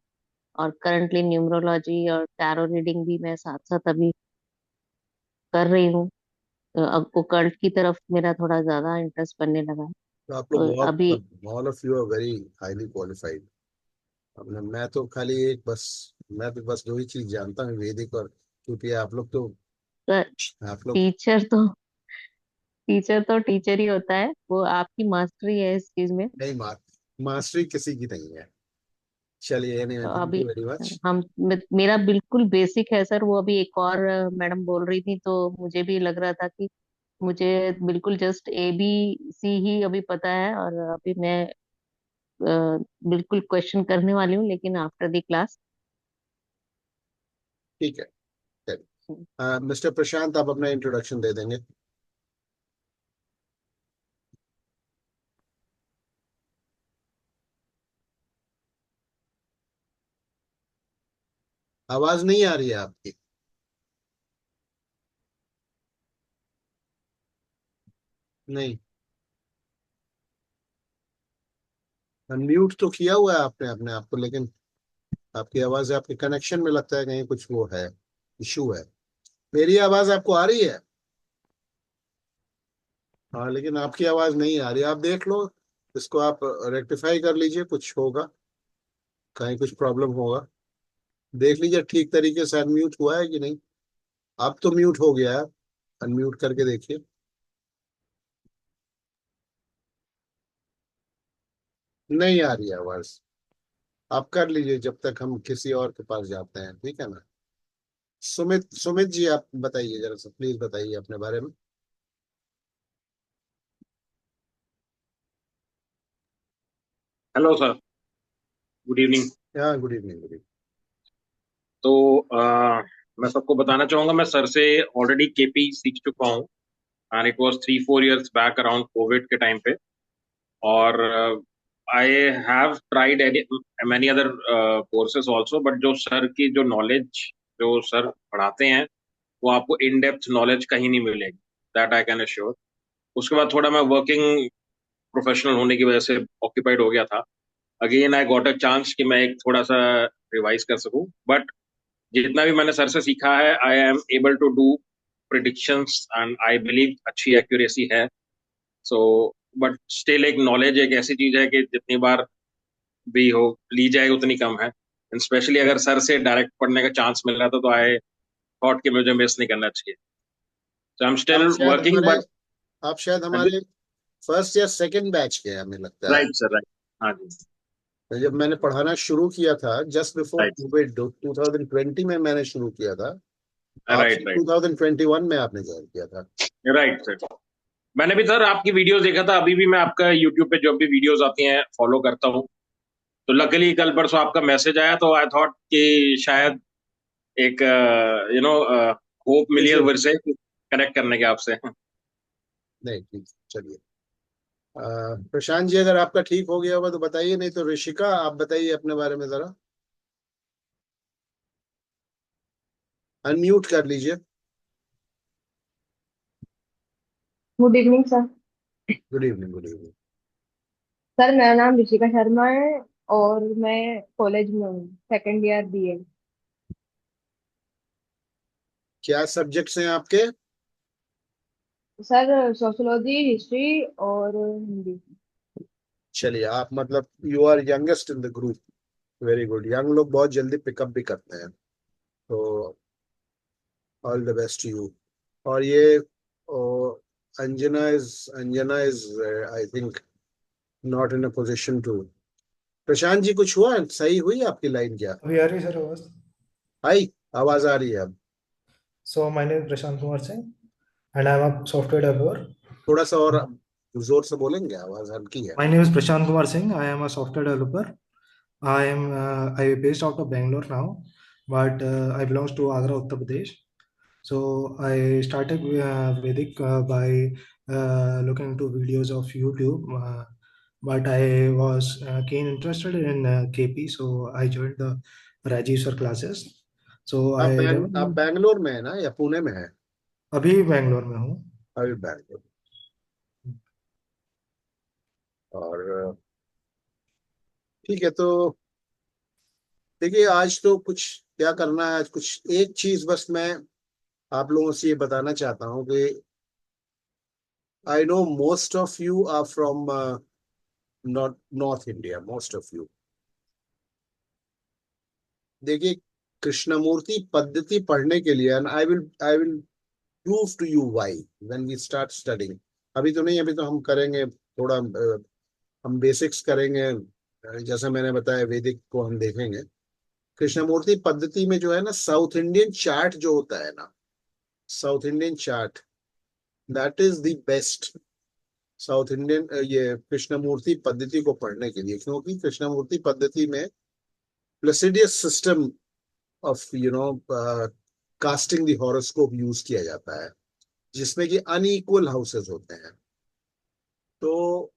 और करंटली न्यूमरोलॉजी और टैरो रीडिंग भी मैं साथ साथ अभी कर रही हूँ। अब ओकल्ट की तरफ मेरा थोड़ा ज्यादा इंटरेस्ट बनने लगा है। तो आप लोग तो अभी all of you are very highly qualified. मैं तो खाली मैं तो बस दो ही चीज जानता हूँ, वैदिक और, क्योंकि आप लोग आप लोग टीचर तो टीचर ही होता है, वो आपकी मास्टरी है इस चीज में। नहीं, मास्टरी किसी की नहीं है। चलिए, तो थैंक अभी यू वेरी मच। मेरा बिल्कुल बेसिक है सर। वो अभी एक और मैडम बोल रही थी, तो मुझे भी लग रहा था कि मुझे बिल्कुल जस्ट ABC ही अभी पता है, और अभी मैं बिल्कुल क्वेश्चन करने वाली हूँ, लेकिन आफ्टर द क्लास। ठीक है, चलिए। मिस्टर प्रशांत, आप अपना इंट्रोडक्शन दे देंगे। आवाज नहीं आ रही है आपकी। नहीं, अनम्यूट तो किया हुआ है आपने अपने आप को, लेकिन आपकी आवाज, आपके कनेक्शन में लगता है कहीं कुछ वो है, इशू है। मेरी आवाज आपको आ रही है? हाँ, लेकिन आपकी आवाज नहीं आ रही। आप देख लो, इसको आप रेक्टिफाई कर लीजिए, कुछ होगा, कहीं कुछ प्रॉब्लम होगा। देख लीजिए ठीक तरीके से अनम्यूट हुआ है कि नहीं। अब तो म्यूट हो गया है, अनम्यूट करके देखिए। नहीं आ रही है आवाज। आप कर लीजिए जब तक हम किसी और के पास जाते हैं, ठीक है ना। सुमित सुमित जी, आप बताइए जरा सा, प्लीज बताइए अपने बारे में। Hello sir, good evening. हाँ, गुड इवनिंग, गुड इवनिंग। तो मैं सबको बताना चाहूंगा, मैं सर से ऑलरेडी केपी सीख चुका हूँ, and it was 3-4 years back around Covid के टाइम पे। और I have tried many other courses also, but जो सर की जो नॉलेज जो सर पढ़ाते हैं वो आपको इन डेप्थ नॉलेज कहीं नहीं मिलेगी, दैट आई कैन अश्योर। उसके बाद थोड़ा मैं वर्किंग प्रोफेशनल होने की वजह से ऑक्यूपाइड हो गया था। Again I got a chance कि मैं एक थोड़ा सा रिवाइज कर सकूं, बट जितना भी मैंने सर से सीखा है I am able to do predictions and I believe अच्छी एक्यूरेसी है। सो बट स्टिल एक नॉलेज एक ऐसी चीज है कि जितनी बार भी हो ली जाए उतनी कम है, एंड स्पेशली अगर सर से डायरेक्ट पढ़ने का चांस मिल रहा था तो आई थॉट कि मुझे मिस नहीं करना चाहिए। सो आई एम स्टिल आप शायद वर्किंग हमारे बट। आप शायद हमारे फर्स्ट या सेकंड बैच के हैं, हमें लगता है। Right sir, right. हाँ जी। तो जब मैंने पढ़ाना शुरू किया था जस्ट बिफोर राइट, कोविड 2020 में मैंने शुरू किया था। आप राइट, राइट, 2021 में आपने ज्वाइन किया था। Right sir. मैंने भी सर आपकी वीडियोस देखा था, अभी भी मैं आपका यूट्यूब पे जो भी वीडियोस आती हैं फॉलो करता हूँ। तो लकीली कल परसों आपका मैसेज आया तो आई थॉट कि शायद एक होप मिली है Vision। फिर से कनेक्ट करने के आपसे। नहीं ठीक, चलिए। प्रशांत जी, अगर आपका ठीक हो गया होगा तो बताइए, नहीं तो ऋषिका आप बताइए अपने बारे में जरा। अनम्यूट कर लीजिए। Good evening sir. Good evening, good evening. Sir मेरा नाम ऋषिका शर्मा है और मैं कॉलेज में हूँ, सेकेंड ईयर बीए। क्या सब्जेक्ट्स हैं आपके? सर सोशियोलॉजी, हिस्ट्री और हिंदी। चलिए, आप मतलब you are youngest in the group. Very good. Young लोग बहुत जल्दी पिकअप भी करते हैं, तो all the best to you. और ये oh, Anjana is I think not in a position to. Prashant ji, कुछ हुआ? सही हुई आपकी लाइन क्या? अभी आ रही है सर आवाज? आई, आवाज आ रही है अब। So my name is Prashant Kumar Singh and I am a software developer. थोड़ा सा और जोर से बोलेंगे, आवाज हल्की है। My name is Prashant Kumar Singh. I am a software developer. I based out of Bangalore now, but I belongs to Agra, Uttar Pradesh. So I started Vedic by looking into videos of YouTube. But I was keen interested in KP, so I joined the Rajiv sir classes. So I आप remember Bangalore में है ना या पुणे में है? अभी बैंगलोर में हूँ। अभी बैंगलोर। और ठीक है, तो देखिए, आज तो कुछ क्या करना है, आज कुछ एक चीज बस मैं आप लोगों से ये बताना चाहता हूँ कि I know most of you are from north India, most of you. देखिए, कृष्णमूर्ति पद्धति पढ़ने के लिए, and I will prove to you why when we start studying. अभी तो नहीं, अभी तो हम करेंगे थोड़ा, हम बेसिक्स करेंगे। जैसे मैंने बताया, वैदिक को हम देखेंगे। कृष्णमूर्ति पद्धति में जो है ना, साउथ इंडियन चार्ट जो होता है ना, south Indian chart, that is the best south Indian ये कृष्णमूर्ति पद्धति को पढ़ने के लिए। क्योंकि कृष्णमूर्ति पद्धति में Placidus system of casting the horoscope use किया जाता है, जिसमें कि अनइक्वल हाउसेस होते हैं। तो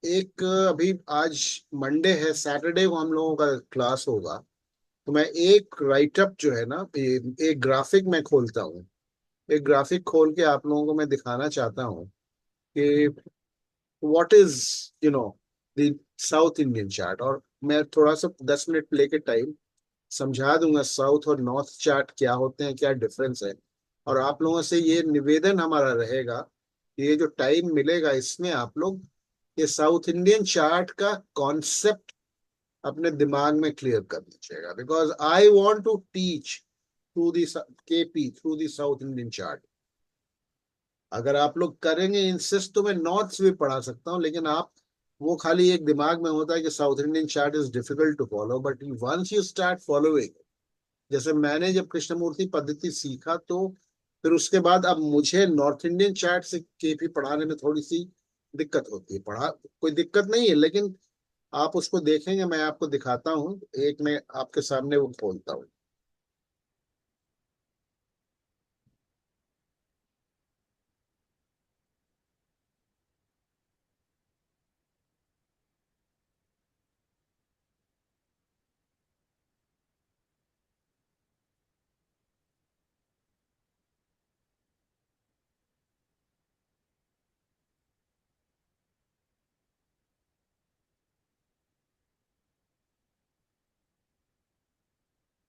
एक अभी आज मंडे है, सैटरडे को हम लोगों का क्लास होगा। तो मैं एक राइटअप जो है ना, एक ग्राफिक मैं खोलता हूँ। एक ग्राफिक खोल के आप लोगों को मैं दिखाना चाहता हूँ कि what is you know the south Indian chart. और मैं थोड़ा सा 10 मिनट लेके टाइम समझा दूंगा साउथ और नॉर्थ चार्ट क्या होते हैं, क्या डिफरेंस है। और आप लोगों से ये निवेदन हमारा रहेगा कि ये जो टाइम मिलेगा इसमें आप लोग ये साउथ इंडियन चार्ट का कॉन्सेप्ट अपने दिमाग में क्लियर कर दीजिएगा, because I want to teach through the KP through the south Indian chart. अगर आप लोग करेंगे इंसिस्ट तो मैं नॉर्थ भी पढ़ा सकता हूँ, लेकिन आप वो खाली एक दिमाग में होता है कि south Indian chart is difficult to follow, but once you start following, जैसे मैंने जब कृष्णमूर्ति पद्धति सीखा तो फिर उसके बाद अब मुझे नॉर्थ इंडियन चार्ट से केपी पढ़ाने में थोड़ी सी दिक्कत होती है। पढ़ा कोई दिक्कत नहीं है, लेकिन आप उसको देखेंगे, मैं आपको दिखाता हूँ। एक मैं आपके सामने वो खोलता हूँ।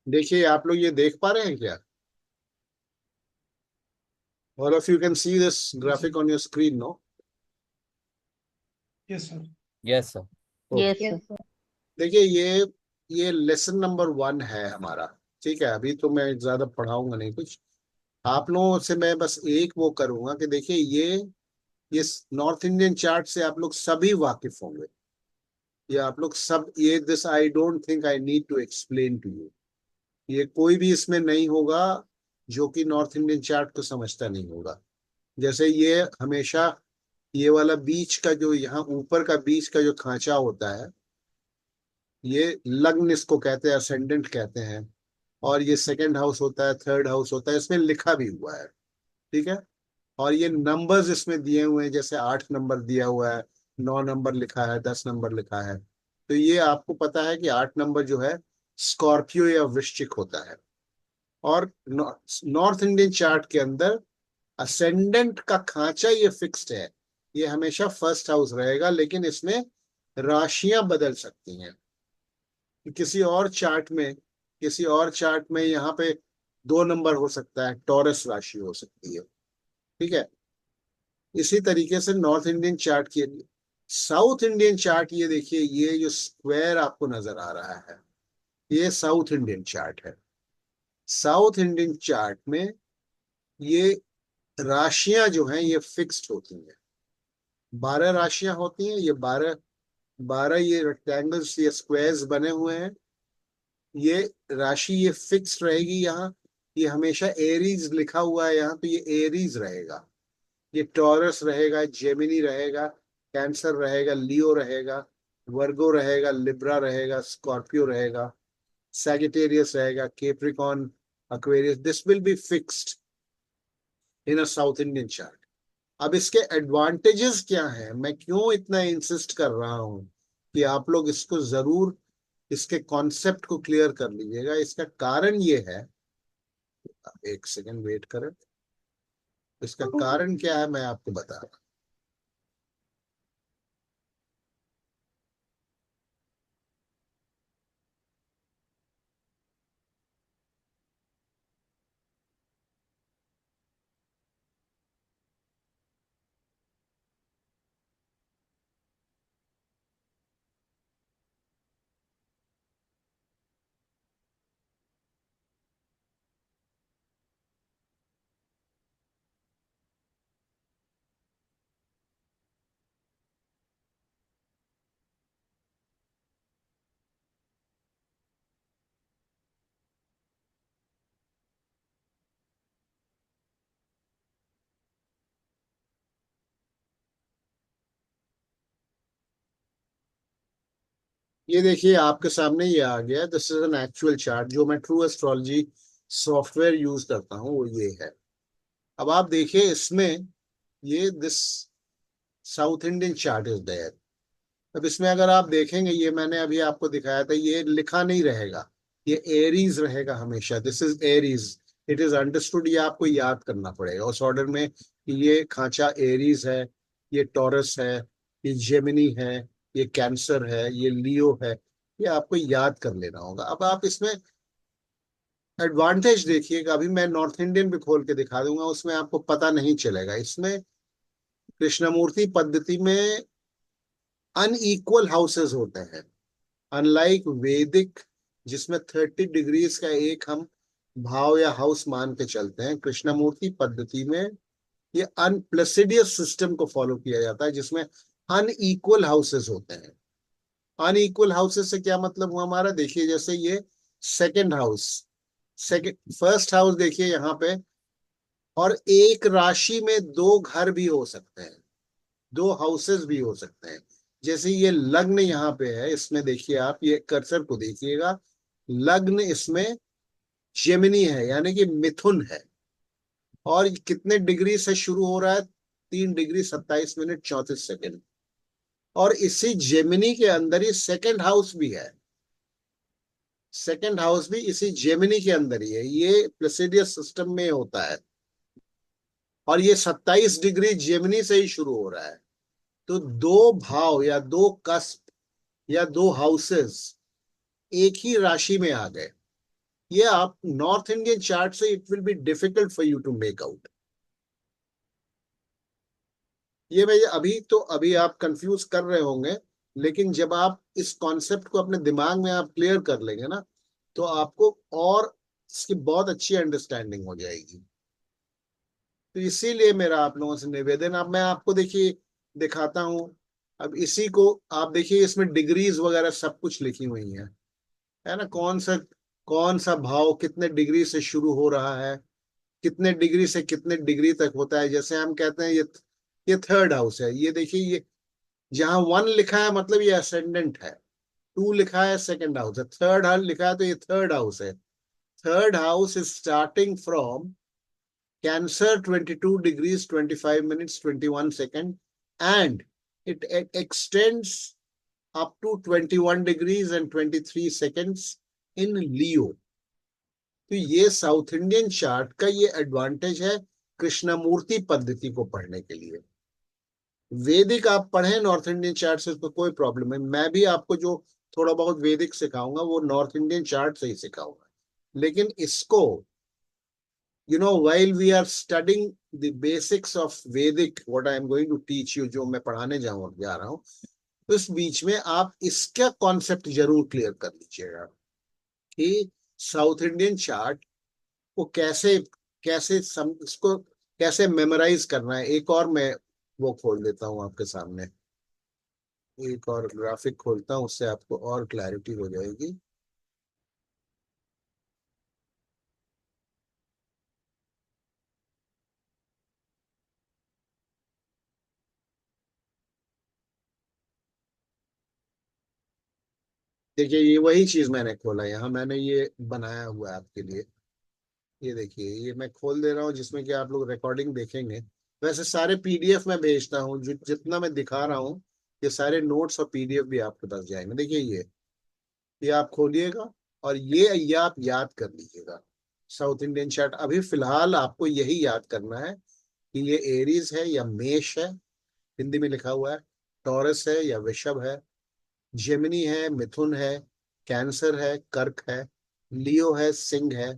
देखिए आप लोग ये देख पा रहे हैं क्या? All of you can see this graphic on your screen, no? Yes, sir. Yes, sir. Yes yes sir. Sir. देखिए ये लेसन नंबर 1 है हमारा। ठीक है, अभी तो मैं ज्यादा पढ़ाऊंगा नहीं कुछ, आप लोगों से मैं बस एक वो करूंगा कि देखिए ये नॉर्थ इंडियन चार्ट से आप लोग सभी वाकिफ होंगे। ये आप लोग सब, ये this I don't think I need to explain to you. ये कोई भी इसमें नहीं होगा जो कि नॉर्थ इंडियन चार्ट को समझता नहीं होगा। जैसे ये हमेशा ये वाला बीच का जो यहाँ ऊपर का बीच का जो खांचा होता है, ये लग्न इसको कहते हैं, असेंडेंट कहते हैं। और ये सेकंड हाउस होता है, थर्ड हाउस होता है, इसमें लिखा भी हुआ है। ठीक है, और ये नंबर्स इसमें दिए हुए हैं, जैसे 8 नंबर दिया हुआ है, 9 नंबर लिखा है, 10 नंबर लिखा है। तो ये आपको पता है कि 8 नंबर जो है स्कॉर्पियो या वृश्चिक होता है। और नॉर्थ इंडियन चार्ट के अंदर असेंडेंट का खांचा ये फिक्स्ड है, ये हमेशा फर्स्ट हाउस रहेगा, लेकिन इसमें राशियां बदल सकती हैं। किसी और चार्ट में यहाँ पे 2 नंबर हो सकता है, टॉरस राशि हो सकती है। ठीक है, इसी तरीके से नॉर्थ इंडियन चार्ट के लिए। साउथ इंडियन चार्ट, ये देखिए ये जो स्क्वायर आपको नजर आ रहा है, ये साउथ इंडियन चार्ट है। साउथ इंडियन चार्ट में ये राशियां जो हैं ये फिक्स्ड होती हैं। 12 राशियां होती हैं, ये 12 ये रेक्टेंगल्स, ये स्क्वायर्स बने हुए हैं। ये राशि ये फिक्स्ड रहेगी यहाँ। ये हमेशा एरीज लिखा हुआ है यहाँ, तो ये एरीज रहेगा। ये टॉरस रहेगा, जेमिनी रहेगा, कैंसर रहेगा, लियो रहेगा, वर्गो रहेगा, लिब्रा रहेगा, स्कॉर्पियो रहेगा, सैजिटेरियस रहेगा, Capricorn, Aquarius. This will be fixed in a south Indian chart. अब इसके एडवांटेजेस क्या हैं, मैं क्यों इतना इंसिस्ट कर रहा हूं कि आप लोग इसको जरूर, इसके कॉन्सेप्ट को क्लियर कर लीजिएगा। इसका कारण ये है, एक सेकंड वेट करें, इसका कारण क्या है मैं आपको बता रहा हूं। ये देखिए आपके सामने ये आ गया, this is an actual chart. जो मैं ट्रू एस्ट्रोलॉजी सॉफ्टवेयर यूज करता हूँ वो ये है। अब आप देखिए इसमें ये this south Indian chart is there. अब इसमें अगर आप देखेंगे, ये मैंने अभी आपको दिखाया था, ये लिखा नहीं रहेगा, ये एरीज रहेगा हमेशा। This is Aries, it is understood. ये आपको याद करना पड़ेगा उस ऑर्डर में कि ये खांचा एरीज है, ये टॉरस है, ये जेमिनी है, ये कैंसर है, ये लियो है। ये आपको याद कर लेना होगा। अब आप इसमें एडवांटेज देखिएगा, अभी मैं नॉर्थ इंडियन भी खोल के दिखा दूंगा, उसमें आपको पता नहीं चलेगा। इसमें कृष्णमूर्ति पद्धति में अनइक्वल हाउसेस होते हैं, अनलाइक वैदिक जिसमें 30 डिग्रीज का एक हम भाव या हाउस मान के चलते हैं। कृष्णमूर्ति पद्धति में ये अनप्लेसिडियस सिस्टम को फॉलो किया जाता है, जिसमें अनइक्वल हाउसेस होते हैं। अनइक्वल हाउसेस से क्या मतलब हुआ हमारा, देखिए जैसे ये second house, second first house देखिए यहाँ पे, और एक राशि में 2 घर भी हो सकते हैं, 2 हाउसेस भी हो सकते हैं। जैसे ये लग्न यहाँ पे है, इसमें देखिए आप ये कर्सर को देखिएगा, लग्न इसमें जेमिनी है, यानी कि मिथुन है। और कितने डिग्री से शुरू हो रहा है, 3 डिग्री 27 मिनट 34 सेकेंड। और इसी जेमिनी के अंदर ही सेकंड हाउस भी है, सेकंड हाउस भी इसी जेमिनी के अंदर ही है। ये प्लेसिडियस सिस्टम में होता है, और ये 27 डिग्री जेमिनी से ही शुरू हो रहा है। तो 2 भाव या 2 कस्प या 2 हाउसेस एक ही राशि में आ गए। ये आप नॉर्थ इंडियन चार्ट से it will be difficult for you to make out. ये मैं अभी आप कंफ्यूज कर रहे होंगे, लेकिन जब आप इस कॉन्सेप्ट को अपने दिमाग में आप क्लियर कर लेंगे ना, तो आपको और इसकी बहुत अच्छी अंडरस्टैंडिंग हो जाएगी। तो इसीलिए मेरा आप लोगों से निवेदन, अब मैं आपको देखिए दिखाता हूं। अब इसी को आप देखिए, इसमें डिग्रीज वगैरह सब कुछ लिखी हुई है ना, कौन सा भाव कितने डिग्री से शुरू हो रहा है, कितने डिग्री से कितने डिग्री तक होता है। जैसे हम कहते हैं ये थर्ड हाउस है, ये देखिए, ये जहां 1 लिखा है मतलब ये असेंडेंट है, 2 लिखा है सेकंड हाउस है, थर्ड हाउस लिखा है तो ये थर्ड हाउस है। Third house is starting from Cancer 22 degrees 25 minutes 21 second, and it extends up to 21 degrees and 23 seconds in Leo। तो ये साउथ इंडियन चार्ट का ये एडवांटेज है कृष्णमूर्ति पद्धति को पढ़ने के लिए। वैदिक आप पढ़ें नॉर्थ इंडियन चार्ट से, उसको कोई प्रॉब्लम है। मैं भी आपको जो थोड़ा बहुत वैदिक सिखाऊंगा वो नॉर्थ इंडियन चार्ट से ही सिखाऊंगा, लेकिन इसको while we are studying the basics of Vedic, what I am going to teach you, जो मैं पढ़ाने जा रहा हूँ, तो इस बीच में आप इसका कॉन्सेप्ट जरूर क्लियर कर लीजिएगा कि साउथ इंडियन चार्ट को कैसे कैसे इसको कैसे मेमोराइज करना है। एक और मैं वो खोल देता हूँ आपके सामने, एक और ग्राफिक खोलता हूँ, उससे आपको और क्लैरिटी हो जाएगी। देखिए ये वही चीज मैंने खोला, यहाँ मैंने ये बनाया हुआ है आपके लिए। ये देखिए, ये मैं खोल दे रहा हूँ जिसमें कि आप लोग रिकॉर्डिंग देखेंगे। वैसे सारे पीडीएफ में भेजता हूँ, जो जितना मैं दिखा रहा हूँ ये सारे नोट्स और पीडीएफ भी आपके पास जाएंगे। देखिए ये आप खोलिएगा और ये आप याद कर लीजिएगा। साउथ इंडियन चार्ट अभी फिलहाल आपको यही याद करना है कि ये एरीज है या मेष है, हिंदी में लिखा हुआ है, टॉरस है या वृषभ है, जेमिनी है, मिथुन है, कैंसर है, कर्क है, लियो है, सिंह है,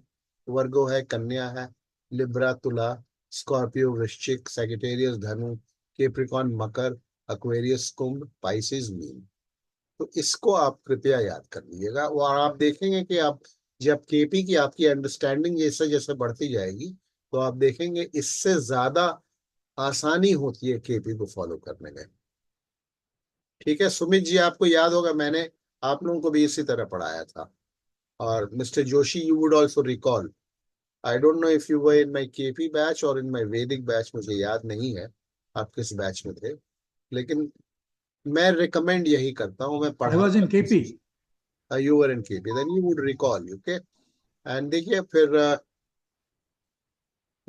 वर्गो है, कन्या है, लिब्रा तुला, स्कॉर्पियो वृश्चिक, सैगिटेरियस धनु, केप्रिकॉन मकर, एक्वेरियस कुंभ, पाइसेस मीन। तो इसको आप कृपया याद कर लीजिएगा, और आप देखेंगे कि आप जब केपी की आपकी अंडरस्टैंडिंग जैसे जैसे बढ़ती जाएगी तो आप देखेंगे इससे ज्यादा आसानी होती है केपी को फॉलो करने में। ठीक है सुमित जी, आपको याद होगा मैंने आप लोगों को भी इसी तरह पढ़ाया था। और mister Joshi, you would also recall, I don't know if you were in my KP batch और इन माय वैदिक बैच, मुझे याद नहीं है आप किस बैच में थे, लेकिन मैं रिकमेंड यही करता हूँ, मैं I पढ़ा। was in KP. You were in KP, then you would recall, okay. And देखिए फिर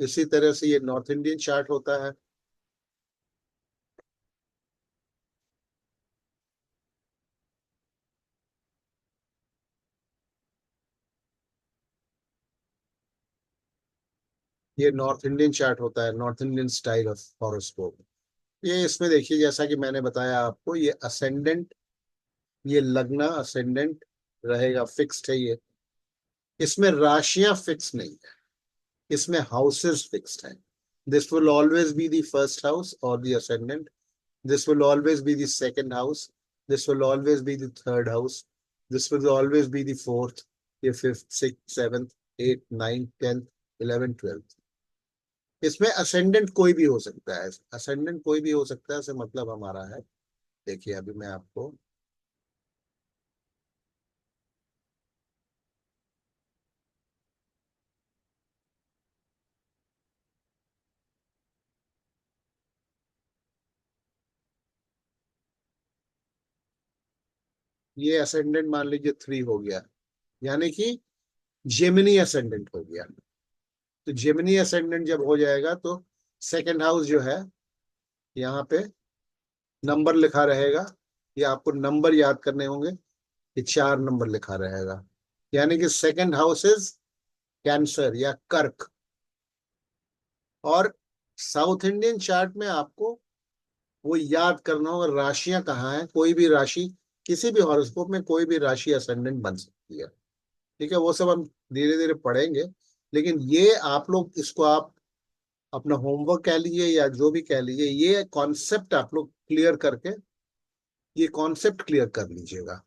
इसी तरह से ये नॉर्थ इंडियन चार्ट होता है। ये नॉर्थ इंडियन चार्ट होता है, north Indian style of horoscope. ये इसमें देखिए, जैसा कि मैंने बताया आपको, ये असेंडेंट, ये लग्न असेंडेंट रहेगा, फिक्स्ड है ये। इसमें राशियां फिक्स नहीं है, इसमें हाउसेस फिक्स्ड हैं। This will always be the first house और the ascendant, this will always be the second house, this will always be the third house, this will always be the fourth, ये fifth, six, seventh, eight, nine, 10th, 11th, 12th। इसमें ascendant कोई भी हो सकता है, ascendant कोई भी हो सकता है से मतलब हमारा है, देखिए अभी मैं आपको ये असेंडेंट मान लीजिए 3 हो गया, यानी कि जेमिनी असेंडेंट हो गया। तो जेमिनी असेंडेंट जब हो जाएगा तो सेकंड हाउस जो है यहाँ पे नंबर लिखा रहेगा, या आपको नंबर याद करने होंगे, ये 4 नंबर लिखा रहेगा, यानी कि सेकंड हाउस इज कैंसर या कर्क। और साउथ इंडियन चार्ट में आपको वो याद करना होगा राशियां कहाँ हैं। कोई भी राशि किसी भी हॉरोस्कोप में कोई भी राशि असेंडेंट बन सकती है, ठीक है, वो सब हम धीरे धीरे पढ़ेंगे, लेकिन ये आप लोग इसको आप अपना होमवर्क कह लीजिए या जो भी कह लीजिए, ये कॉन्सेप्ट आप लोग क्लियर करके ये कॉन्सेप्ट क्लियर कर लीजिएगा।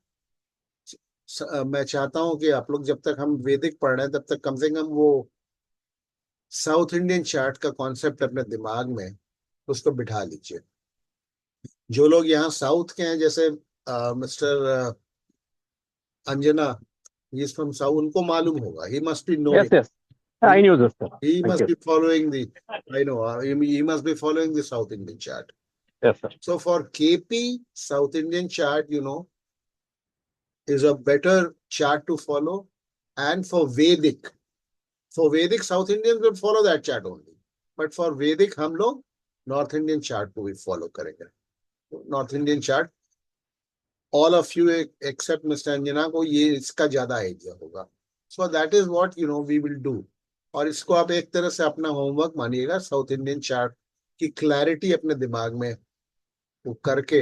मैं चाहता हूं कि आप लोग जब तक हम वैदिक पढ़ रहे हैं तब तक कम से कम वो साउथ इंडियन चार्ट का कॉन्सेप्ट अपने दिमाग में उसको बिठा लीजिए। जो लोग यहाँ साउथ के हैं, जैसे mister Anjana, he from south, उनको मालूम होगा, he must be Yes, knowing, yes. I knew this, sir. he Thank must you. be following the, I know, he must be following the South Indian chart. Yes, sir. So for KP, South Indian chart, is a better chart to follow. And for Vedic, South Indians will follow that chart only. But for Vedic, हम लोग North Indian chart को भी follow करेंगे. North Indian chart, all of you except Mr. Anjana को ये इसका ज्यादा idea होगा. So that is what we will do. और इसको आप एक तरह से अपना होमवर्क मानिएगा, साउथ इंडियन चार्ट की क्लैरिटी अपने दिमाग में वो करके.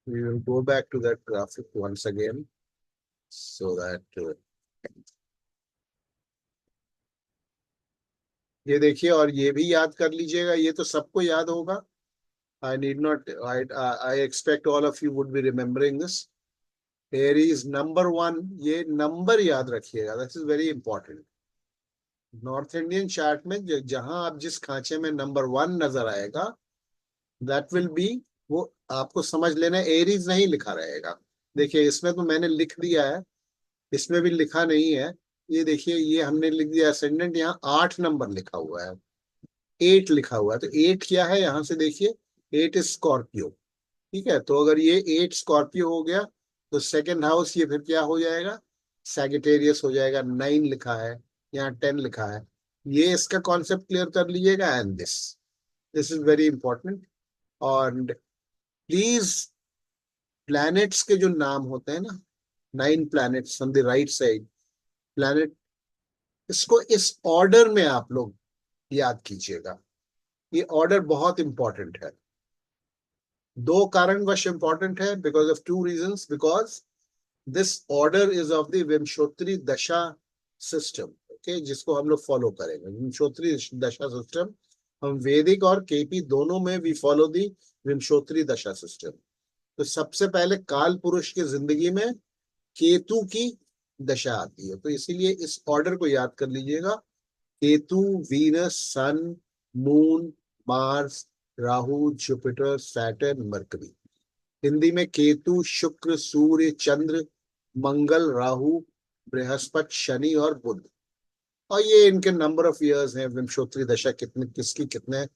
We will go back to that graphic once again so that ये देखिए, और ये भी याद कर लीजिएगा, ये तो सबको याद होगा. I need not, I expect all of you would be remembering this. Aries number 1, ये नंबर याद रखिएगा, this is very important. North Indian chart में जहां आप जिस खांचे में नंबर 1 नजर आएगा, दैट विल बी, वो आपको समझ लेना, एरीज नहीं लिखा रहेगा. देखिए इसमें तो मैंने लिख दिया है, इसमें भी लिखा नहीं है. ये देखिए, ये हमने लिख दिया असेंडेंट, यहाँ 8 नंबर लिखा हुआ है, 8 लिखा हुआ है. तो 8 क्या है, यहाँ से देखिए, 8 इज स्कॉर्पियो. ठीक है, तो अगर ये 8 स्कॉर्पियो हो गया तो सेकेंड हाउस ये फिर क्या हो जाएगा, सैगिटेरियस हो जाएगा. 9 लिखा है, यहाँ 10 लिखा है. ये इसका कॉन्सेप्ट क्लियर कर लीजिएगा. And this is very important. और प्लीज प्लैनेट्स के जो नाम होते हैं ना, 9 planets on the right side, planet, इसको इस ऑर्डर में आप लोग याद कीजिएगा. ये ऑर्डर बहुत इंपॉर्टेंट है. 2 कारणवश इंपॉर्टेंट है, because of 2 reasons. Because this order is of the Vimshottari dasha system, okay, जिसको हम लोग फॉलो करेंगे. विंशोत्तरी दशा सिस्टम, हम वैदिक और केपी दोनों में we follow the विंशोत्तरी dasha system. तो सबसे पहले काल पुरुष की जिंदगी में केतु की दशा आती है, तो इसीलिए इस ऑर्डर को याद कर लीजिएगा. Ketu, Venus, Sun, Moon, Mars, Rahu, Jupiter, Saturn, Mercury. Hindi में केतु, शुक्र, सूर्य, चंद्र, मंगल, राहु, बृहस्पति, शनि और बुध. और ये इनके नंबर ऑफ इयर्स हैं, विंशोत्तरी दशा किसकी कितने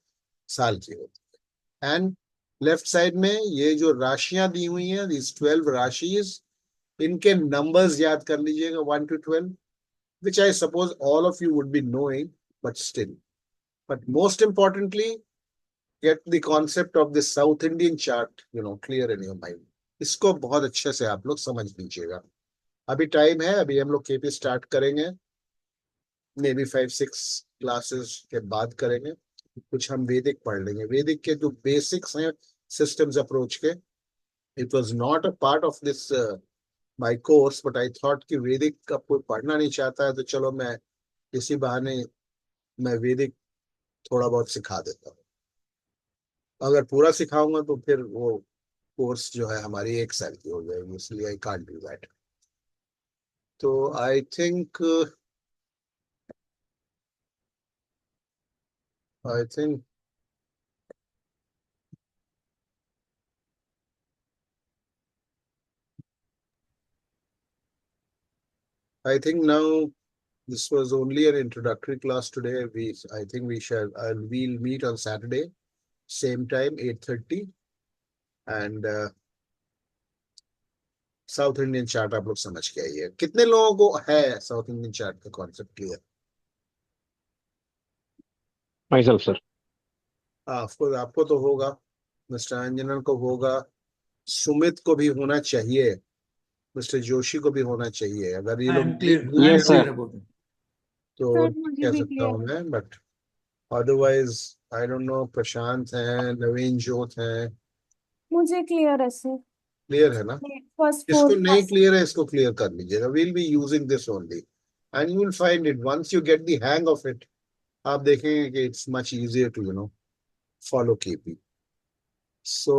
साल की होती है. एंड लेफ्ट साइड में ये जो राशियां दी हुई हैं, these 12 राशिज, इनके नंबर्स याद कर लीजिएगा, 1 to 12, which I suppose all of you would be knowing, but still. But most importantly, get the concept of the South Indian chart, clear in your mind. इसको बहुत अच्छे से आप लोग समझ लीजिएगा. अभी टाइम है, अभी हम लोग केपी स्टार्ट करेंगे, मे बी 5-6 क्लासेस के बाद करेंगे. कुछ हम वैदिक पढ़ लेंगे. वैदिक के जो बेसिक्स हैं सिस्टम्स अप्रोच के, it was not a part of this my course, but I thought कि वैदिक का कोई पढ़ना नहीं चाहता है, तो चलो मैं इसी बहाने मैं वैदिक थोड़ा बहुत सिखा देता हूँ. अगर पूरा सिखाऊंगा तो फिर वो कोर्स जो है हमारी 1 साल की हो जाएगी, इसलिए आई कांट डू दैट. तो I think now this was only an introductory class today. I think we'll meet on Saturday, same time, 8:30. And south Indian chart आप लोग समझ के आइए. कितने लोगों को है साउथ इंडियन चार्ट का कॉन्सेप्ट क्लियर? Myself, sir. आपको तो होगा, मिस्टर अंजनन को होगा, सुमित को भी होना चाहिए, मिस्टर जोशी को भी होना चाहिए. अगर ये लोग Yes, sir. तो सर मुझे कह भी सकता क्लियर हूँ मैं, but otherwise I don't know. Prashant हैं, नवीन जोत हैं. मुझे क्लियर है सर. क्लियर है ना? First इसको 4 नहीं classes. क्लियर है इसको क्लियर कर लीजिएगा. we'll be using this only and you will find it once you get the hang of it. आप देखेंगे कि it's much easier to follow KP. So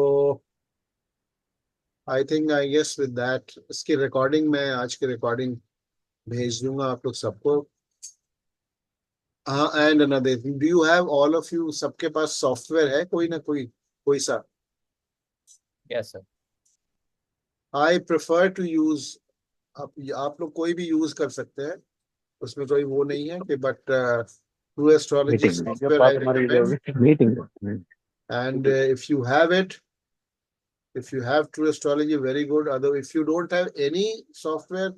I think I guess with that इसकी recording मैं आज की recording भेज दूंगा आप लोग सबको. हाँ, and another thing, do you have all of you, सबके पास सॉफ्टवेयर है कोई ना कोई सा? Yes, sir. I prefer to use, आप लोग कोई भी यूज कर सकते हैं, उसमें कोई वो नहीं है कि but true astrology Meeting. Software I recommend. Meeting. And if you have it, if you have True Astrology, very good. Other, if you don't have any software,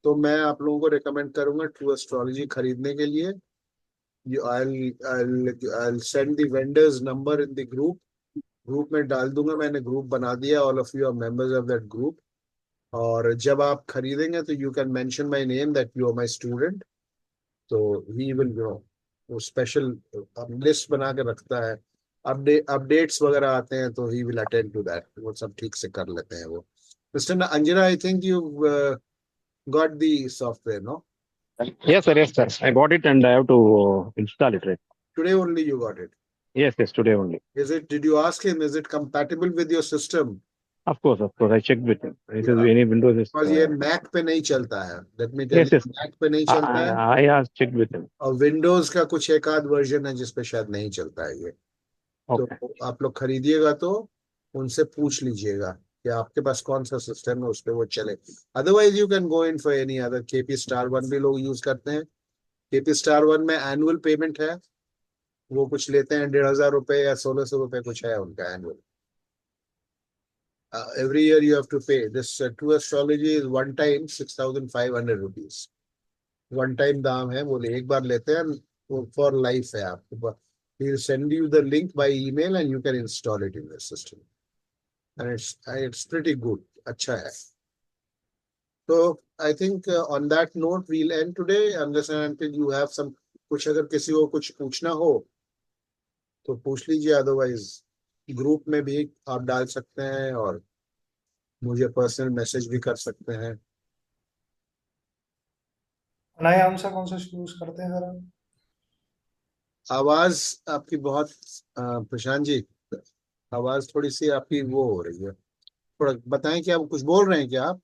तो मैं आप लोगों को recommend करूंगा True Astrology खरीदने के लिए. I'll send the vendor's number in the group. Group में डाल दूंगा, मैंने ग्रुप बना दिया. All of you are members of that group. और जब आप खरीदेंगे तो you can mention my name that you are my student. तो he will वो स्पेशल लिस्ट बना के रखता है. अपडेट्स वगैरह आते हैं तो he will attend to that. वो सब ठीक से कर लेते हैं वो. Mister Anjana, I think you got the software, no? Yes, sir. Yes, sir. I got it and I have to install it, right? Today only you got it? Yes, today only. Did you ask him, is it compatible with your system? Of course. I checked with him. He says any Windows is. Because ये Mac पे नहीं चलता है. Let me tell Yes, you, yes. Mac पे नहीं चलता है. I have checked with him. और विंडोज का कुछ एक आध वर्जन है जिसपे शायद नहीं चलता है ये. Okay. तो आप लोग खरीदिएगा तो उनसे पूछ लीजिएगा कि आपके पास कौन सा सिस्टम है, उस पे वो चले. Otherwise you can go in for any other. KP star one भी लोग यूज करते हैं. केपी स्टार वन में एनुअल पेमेंट है, वो कुछ लेते हैं 1,500 रुपए या 1,600 रुपए कुछ है उनका annual. Every year you have to pay. This True Astrology is one time 6,500 rupees. One time दाम है, वो एक बार लेते हैं, वो for life है आपके पास. He'll send you the link by email and you can install it in your system. And it's pretty good. अच्छा है. So I think on that note we'll end today unless and until you have some, कुछ अगर किसी को कुछ पूछना हो तो पूछ लीजिए. अदरवाइज ग्रुप में भी आप डाल सकते हैं और मुझे पर्सनल मैसेज भी कर सकते हैं. अनायाम से कौन सा यूज करते हैं सर? आवाज आपकी बहुत प्रशांत जी, आवाज थोड़ी सी आपकी वो हो रही है. थोड़ा बताएं कि आप कुछ बोल रहे हैं क्या आप?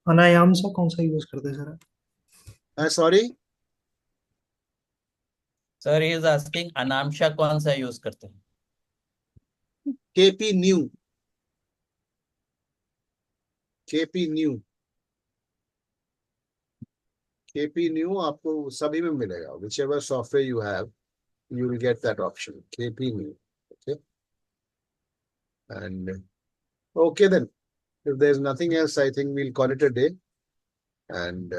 अनायाम से कौन सा यूज करते हैं sir? Sorry Sir, he is asking अनामशा कौन सा यूज करते हैं? KP new. KP new. KP new आपको सभी में मिलेगा. whichever software you have, you will get that option. KP new. Okay. And okay then, if there's nothing else, I think we'll call it a day. And